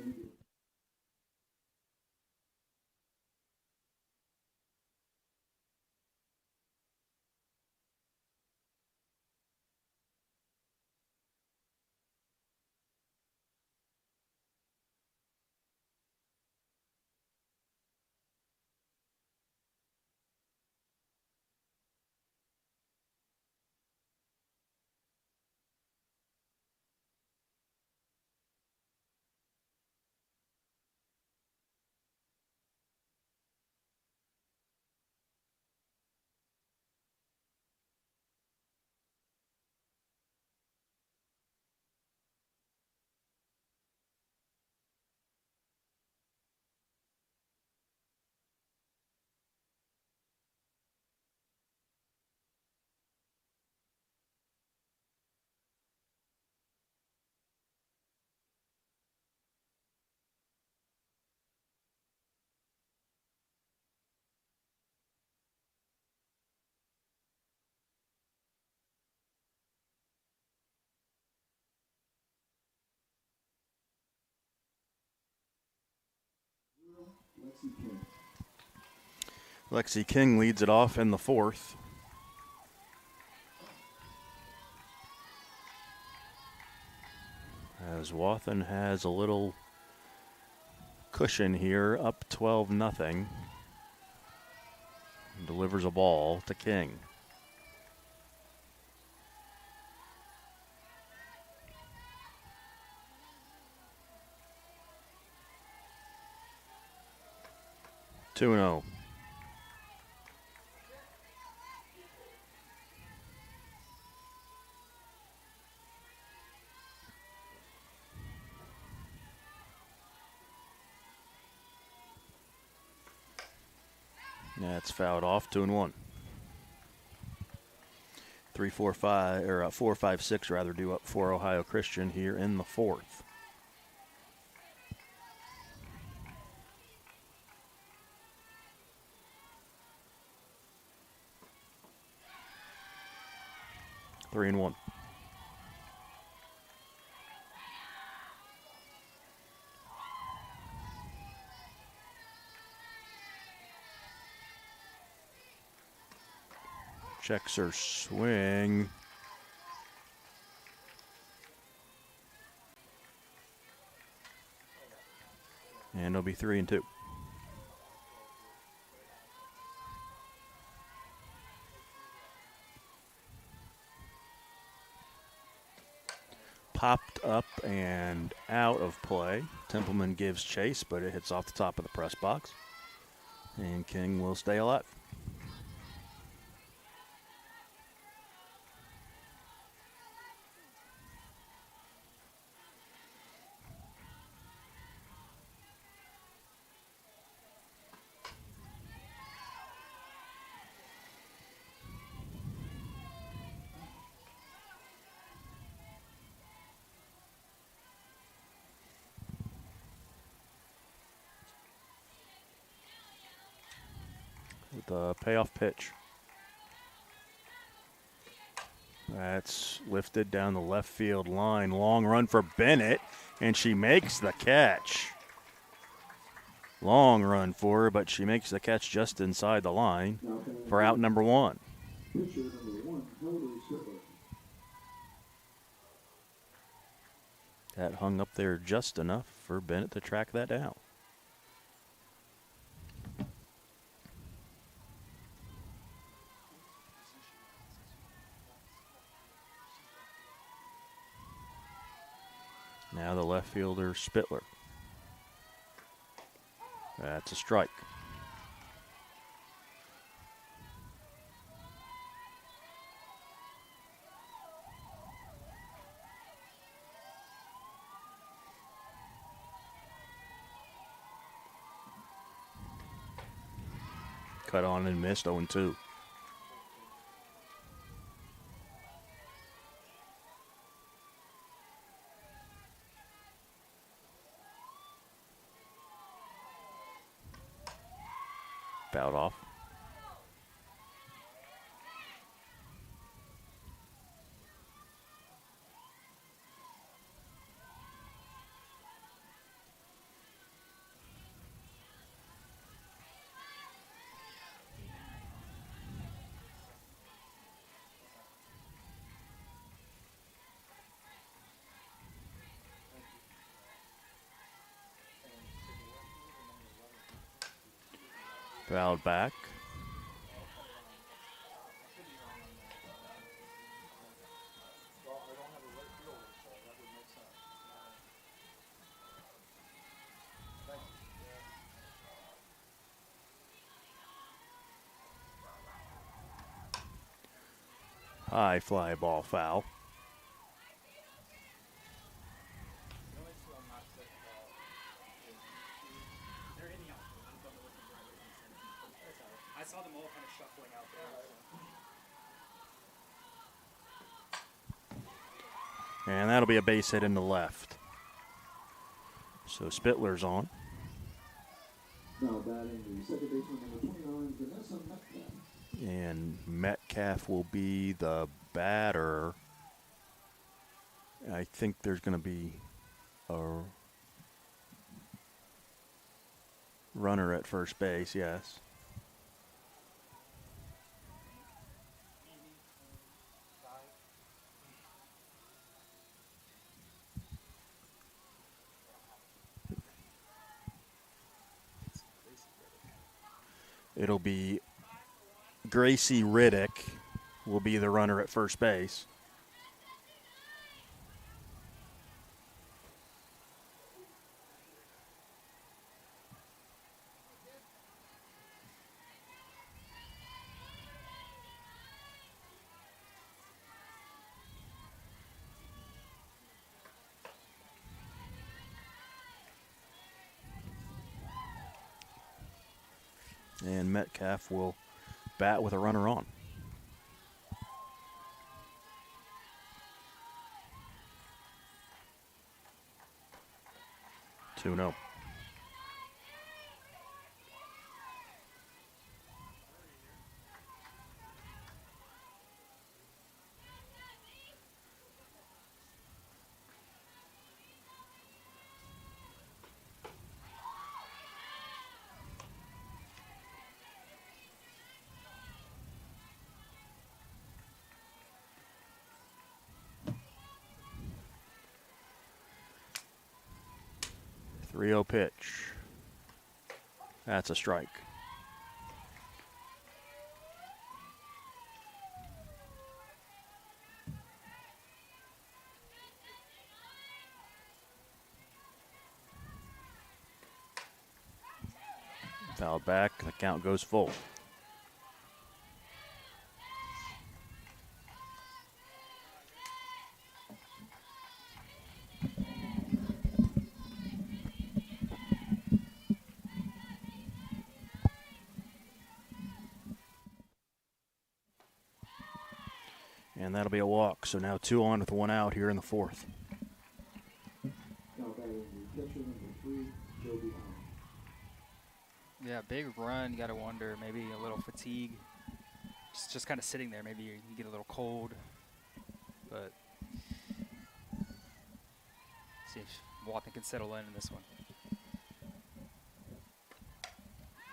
Speaker 1: Lexi King leads it off in the 4th. As Wathen has a little cushion here, up 12-0. Delivers a ball to King. Two and 0. That's fouled off. 2 and 1. 4-5-6 rather due up for Ohio Christian here in the 4th. Three and 1. Checks her swing. And it'll be 3 and 2. Popped up and out of play. Templeman gives chase, but it hits off the top of the press box. And King will stay alive. The payoff pitch. That's lifted down the left field line. Long run for Bennett, and she makes the catch. Long run for her, but she makes the catch just inside the line for out number 1.
Speaker 3: Pitcher number 1, Hillary Sittler.
Speaker 1: That hung up there just enough for Bennett to track that down. Now the left fielder, Spittler. That's a strike. Cut on and missed, 0-2. Fouled off. Fouled back. High fly ball foul.
Speaker 2: I saw them all kind of shuffling out there.
Speaker 1: And that'll be a base hit in the left. So Spittler's on.
Speaker 3: Now batting the second baseman, number 29, Vanessa Metcalf.
Speaker 1: And Metcalf will be the batter. I think there's going to be a runner at first base, yes. It'll be Gracie Riddick will be the runner at first base. And Metcalf will bat with a runner on. 2-0. Three-0 pitch. That's a strike. Fouled back. The count goes full. And that'll be a walk. So now 2 on with 1 out here in the fourth.
Speaker 3: Now batting the catcher, number 3, Joby Allen.
Speaker 2: Yeah, big run. You got to wonder, maybe a little fatigue. Just kind of sitting there. Maybe you get a little cold. But see if Watson can settle in this one.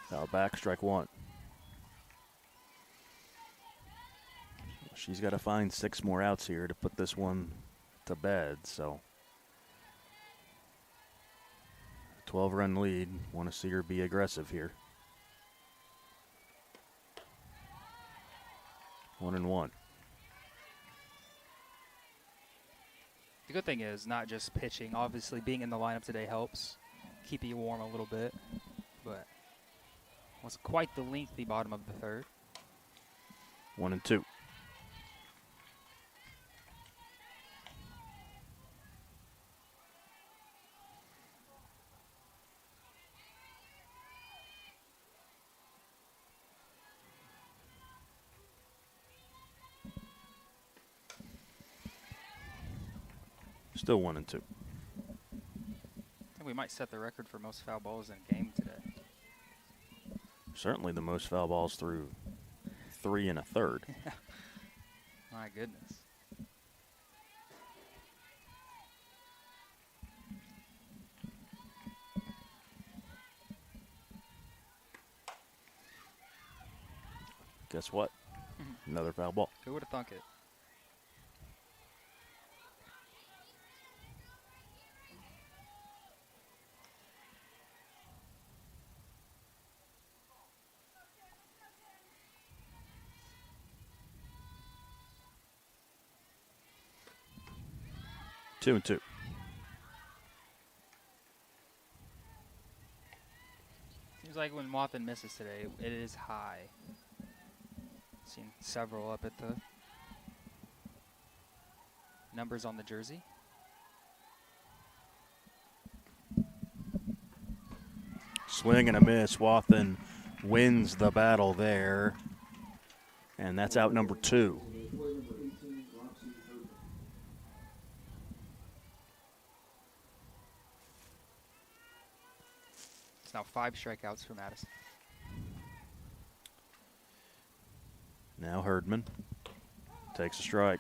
Speaker 1: Foul back, strike 1. She's got to find 6 more outs here to put this one to bed. So 12-run lead. Want to see her be aggressive here. 1-1.
Speaker 2: The good thing is not just pitching. Obviously, being in the lineup today helps keep you warm a little bit, but was quite the lengthy bottom of the third.
Speaker 1: 1-2. Still 1-2.
Speaker 2: I think we might set the record for most foul balls in a game today.
Speaker 1: Certainly the most foul balls through 3 1/3.
Speaker 2: My goodness.
Speaker 1: Guess what? Another foul ball.
Speaker 2: Who would have thunk it?
Speaker 1: Two and two.
Speaker 2: Seems like when Wathen misses today, it is high. Seen several up at the numbers on the jersey.
Speaker 1: Swing and a miss. Wathen wins the battle there. And that's out number 2.
Speaker 3: Player number 18, Roxy Herdman.
Speaker 2: It's now 5 strikeouts for Madison.
Speaker 1: Now Herdman takes a strike.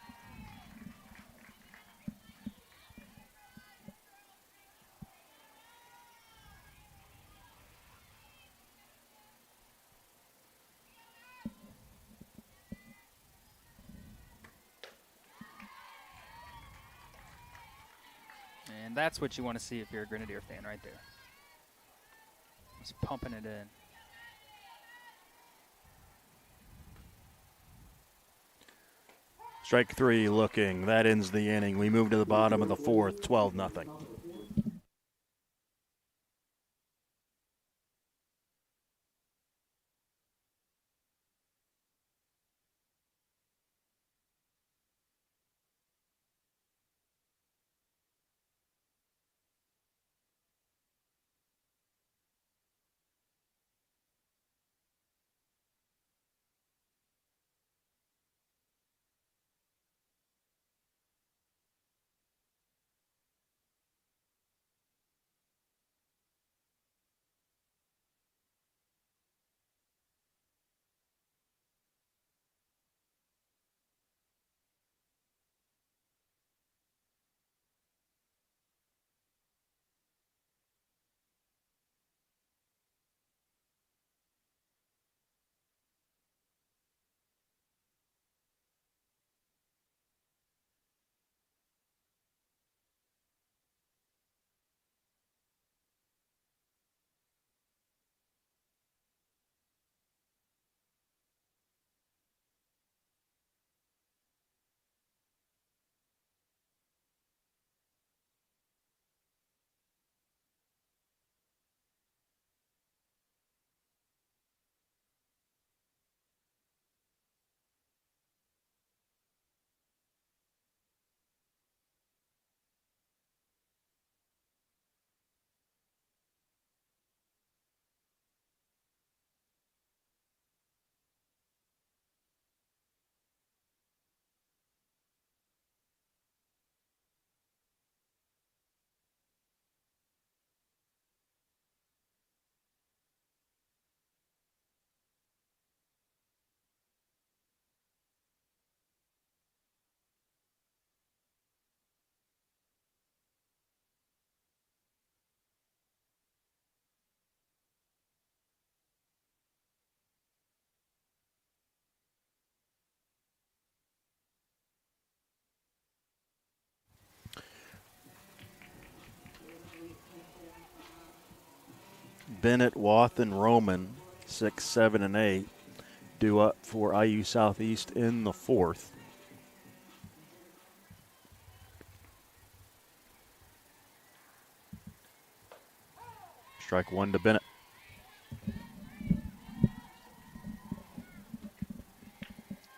Speaker 2: And that's what you want to see if you're a Grenadier fan right there. Just pumping it in.
Speaker 1: Strike 3 looking. That ends the inning. We move to the bottom of the 4th, 12-0. Bennett, Wathen, Roman, 6, 7, and 8, due up for IU Southeast in the fourth. Strike one to Bennett.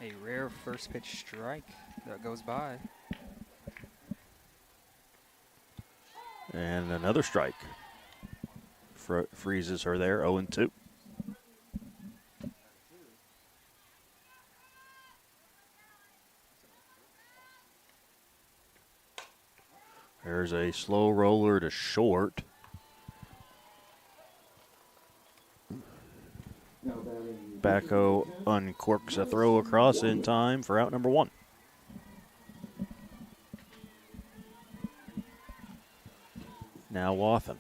Speaker 2: A rare first pitch strike that goes by.
Speaker 1: And another strike. Freezes her there, 0-2. There's a slow roller to short.
Speaker 3: Now batting
Speaker 1: Bacco uncorks a throw across in time for out number one. Now Wathen.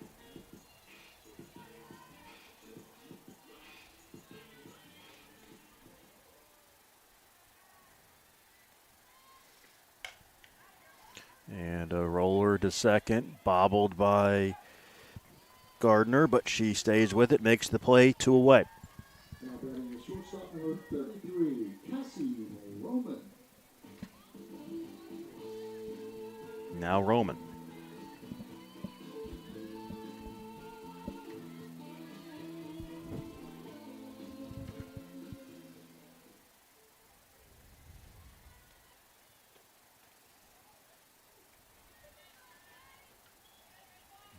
Speaker 1: And a roller to second, bobbled by Gardner, but she stays with it, makes the play, 2 away.
Speaker 3: Now batting the shortstop number 33, Cassie Roman.
Speaker 1: Now Roman.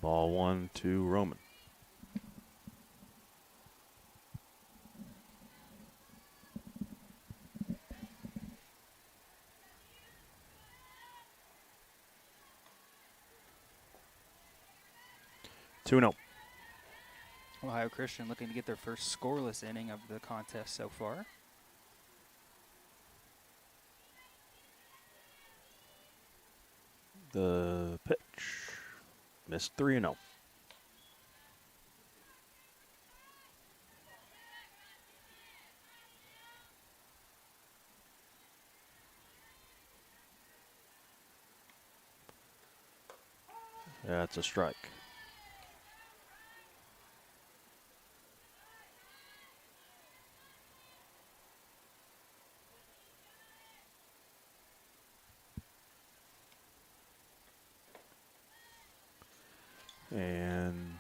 Speaker 1: Ball 1 to Roman. Two no.
Speaker 2: Ohio Christian looking to get their first scoreless inning of the contest so far.
Speaker 1: The pitch. Missed 3-0. That's a strike. And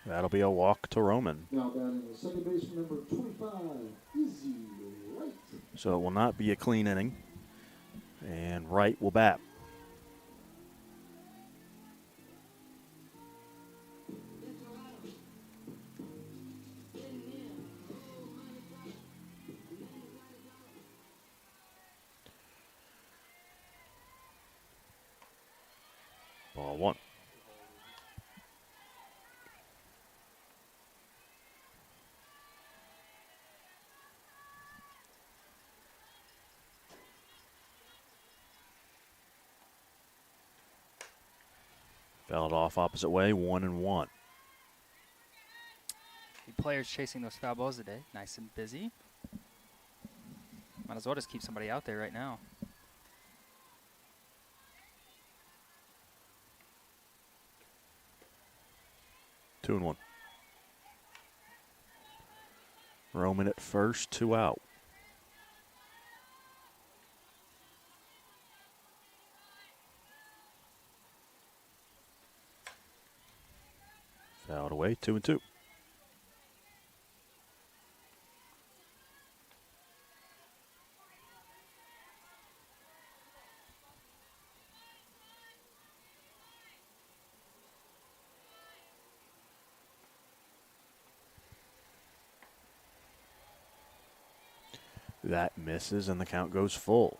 Speaker 1: that'll be a walk to Roman.
Speaker 3: Now batting the second baseman number 25, Izzy Wright.
Speaker 1: So it will not be a clean inning. And Wright will bat. Ball 1. Fouled off opposite way, 1-1.
Speaker 2: The players chasing those foul balls today. Nice and busy. Might as well just keep somebody out there right now.
Speaker 1: Two and one. Roman at first, 2 out. Fouled away, 2-2. That misses and the count goes full.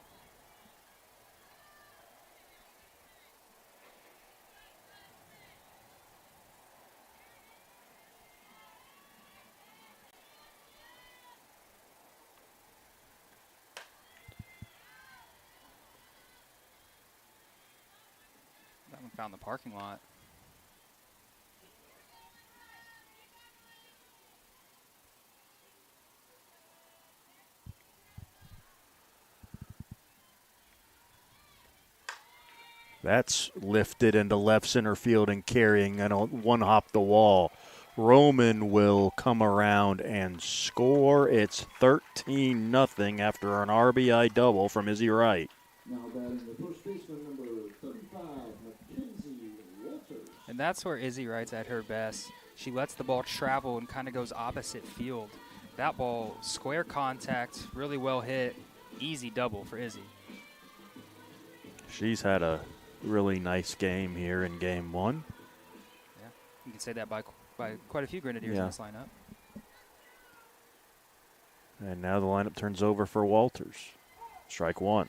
Speaker 2: That one found the parking lot. That's
Speaker 1: Lifted into left center field and carrying and one hop the wall. Roman will come around and score. It's 13-0 after an RBI double from Izzy Wright.
Speaker 3: Now batting the first baseman, number 35, Mackenzie Walters.
Speaker 2: And that's where Izzy Wright's at her best. She lets the ball travel and kind of goes opposite field. That ball, square contact, really well hit, easy double for Izzy.
Speaker 1: She's had a really nice game here in Game 1.
Speaker 2: Yeah, you can say that by quite a few Grenadiers in this lineup.
Speaker 1: And now the lineup turns over for Walters. Strike one.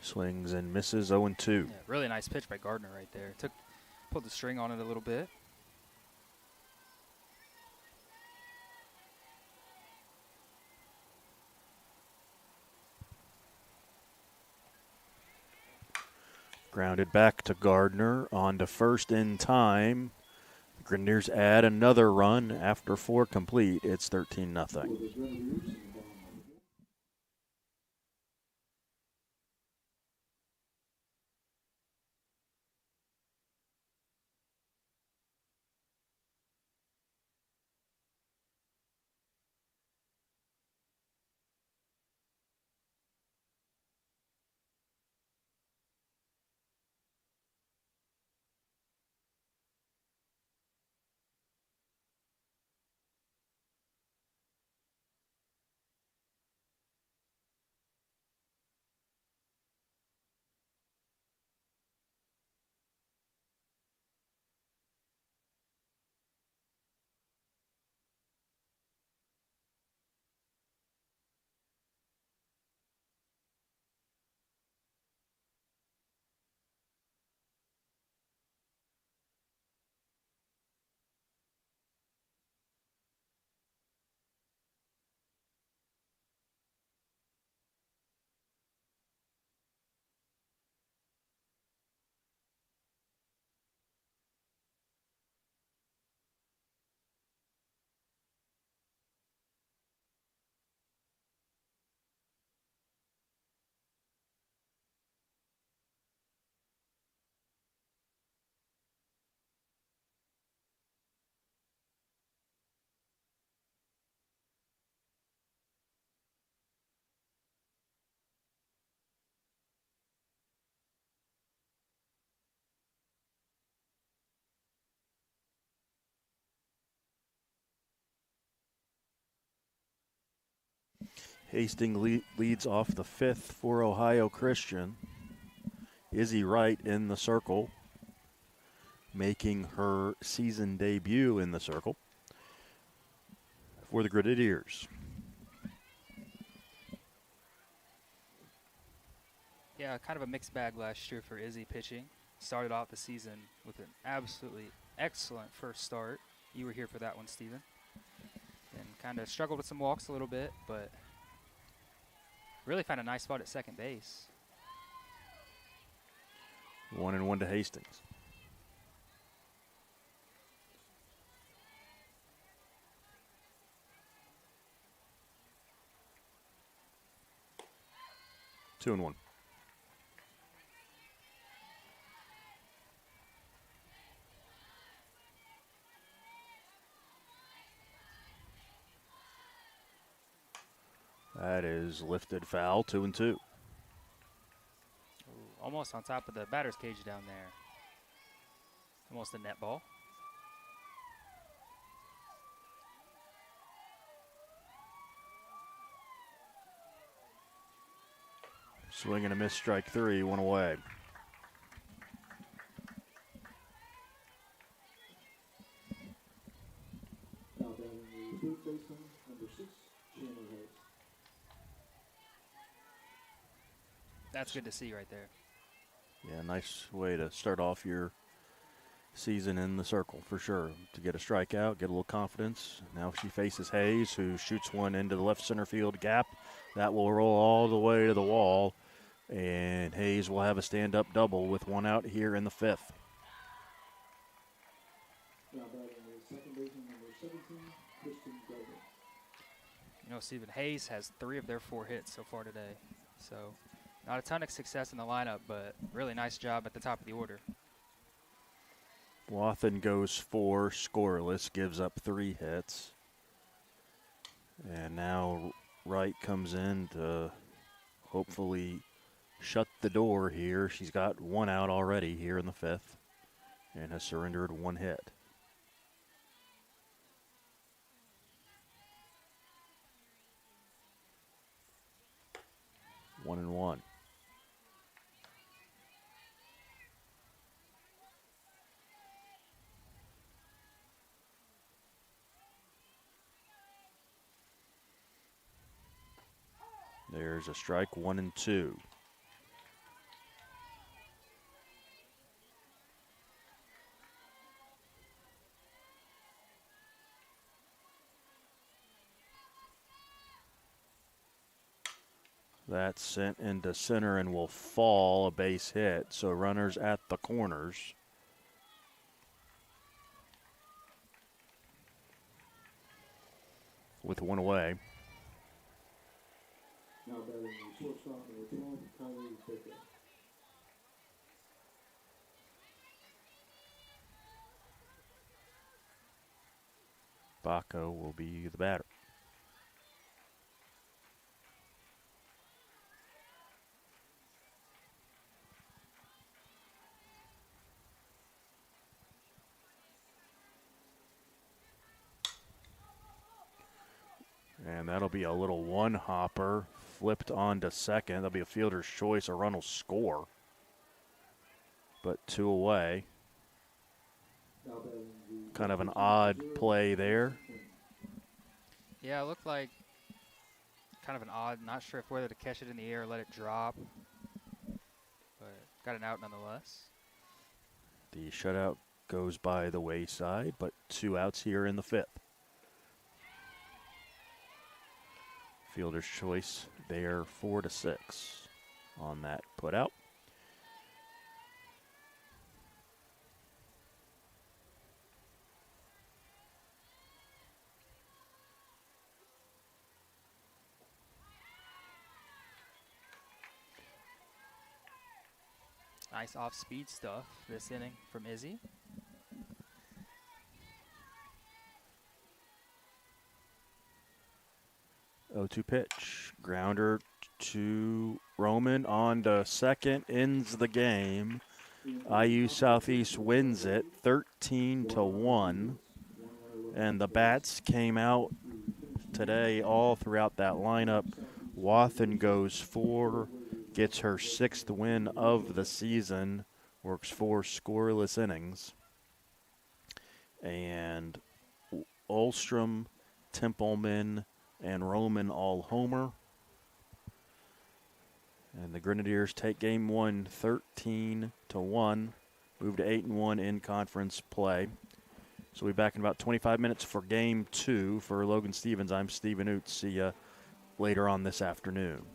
Speaker 1: Swings and misses, 0-2.
Speaker 2: Yeah, really nice pitch by Gardner right there. Pulled the string on it a little bit.
Speaker 1: Grounded back to Gardner, on to first in time. Grenadiers add another run after 4 complete. It's 13-0.
Speaker 3: For the Grenadiers in the bottom of the fourth.
Speaker 1: Hastings leads off the 5th for Ohio Christian. Izzy Wright in the circle, making her season debut in the circle for the Grenadiers.
Speaker 2: Yeah, kind of a mixed bag last year for Izzy pitching. Started off the season with an absolutely excellent first start. You were here for that one, Steven. And kind of struggled with some walks a little bit, but really found a nice spot at second base.
Speaker 1: 1-1 to Hastings. Two and one. That is lifted foul, 2-2.
Speaker 2: Ooh, almost on top of the batter's cage down there. Almost a net ball.
Speaker 1: Swing and a miss, strike 3, 1 away.
Speaker 3: Now batting the third baseman, number 6, Chandler Hayes.
Speaker 2: That's good to see right there.
Speaker 1: Yeah, nice way to start off your season in the circle for sure. To get a strikeout, get a little confidence. Now she faces Hayes, who shoots one into the left center field gap. That will roll all the way to the wall, and Hayes will have a stand-up double with one out here in the 5th.
Speaker 3: Now batting the second
Speaker 2: Stephen Hayes has 3 of their 4 hits so far today. So not a ton of success in the lineup, but really nice job at the top of the order.
Speaker 1: Wathen goes 4, scoreless, gives up 3 hits. And now Wright comes in to hopefully shut the door here. She's got 1 out already here in the 5th and has surrendered 1 hit. One and one. There's a strike, 1 and 2. That's sent into center and will fall, a base hit. So runners at the corners. With 1 away.
Speaker 3: Now batting the shortstop, number 12, Kylie Baker.
Speaker 1: Baco will be the batter. And that'll be a little 1-hopper flipped onto second. That'll be a fielder's choice. A run will score. But 2 away.
Speaker 3: Now batting the
Speaker 1: Kind of an odd play there.
Speaker 2: Yeah, it looked like kind of an odd, not sure if whether to catch it in the air or let it drop. But got an out nonetheless.
Speaker 1: The shutout goes by the wayside, but 2 outs here in the 5th. Fielder's choice there, 4-6 on that put out.
Speaker 2: Nice off-speed stuff this inning from Izzy.
Speaker 1: 0-2 pitch. Grounder to Roman on to second, ends the game. IU Southeast wins it 13-1. And the bats came out today all throughout that lineup. Wathen goes 4, gets her 6th win of the season, works 4 scoreless innings. And Olstrom, Templeman, and Roman all homer. And the Grenadiers take game 1 13-1, move to 8-1 in conference play. So we'll be back in about 25 minutes for game 2. For Logan Stevens, I'm Stephen Oots. See you later on this afternoon.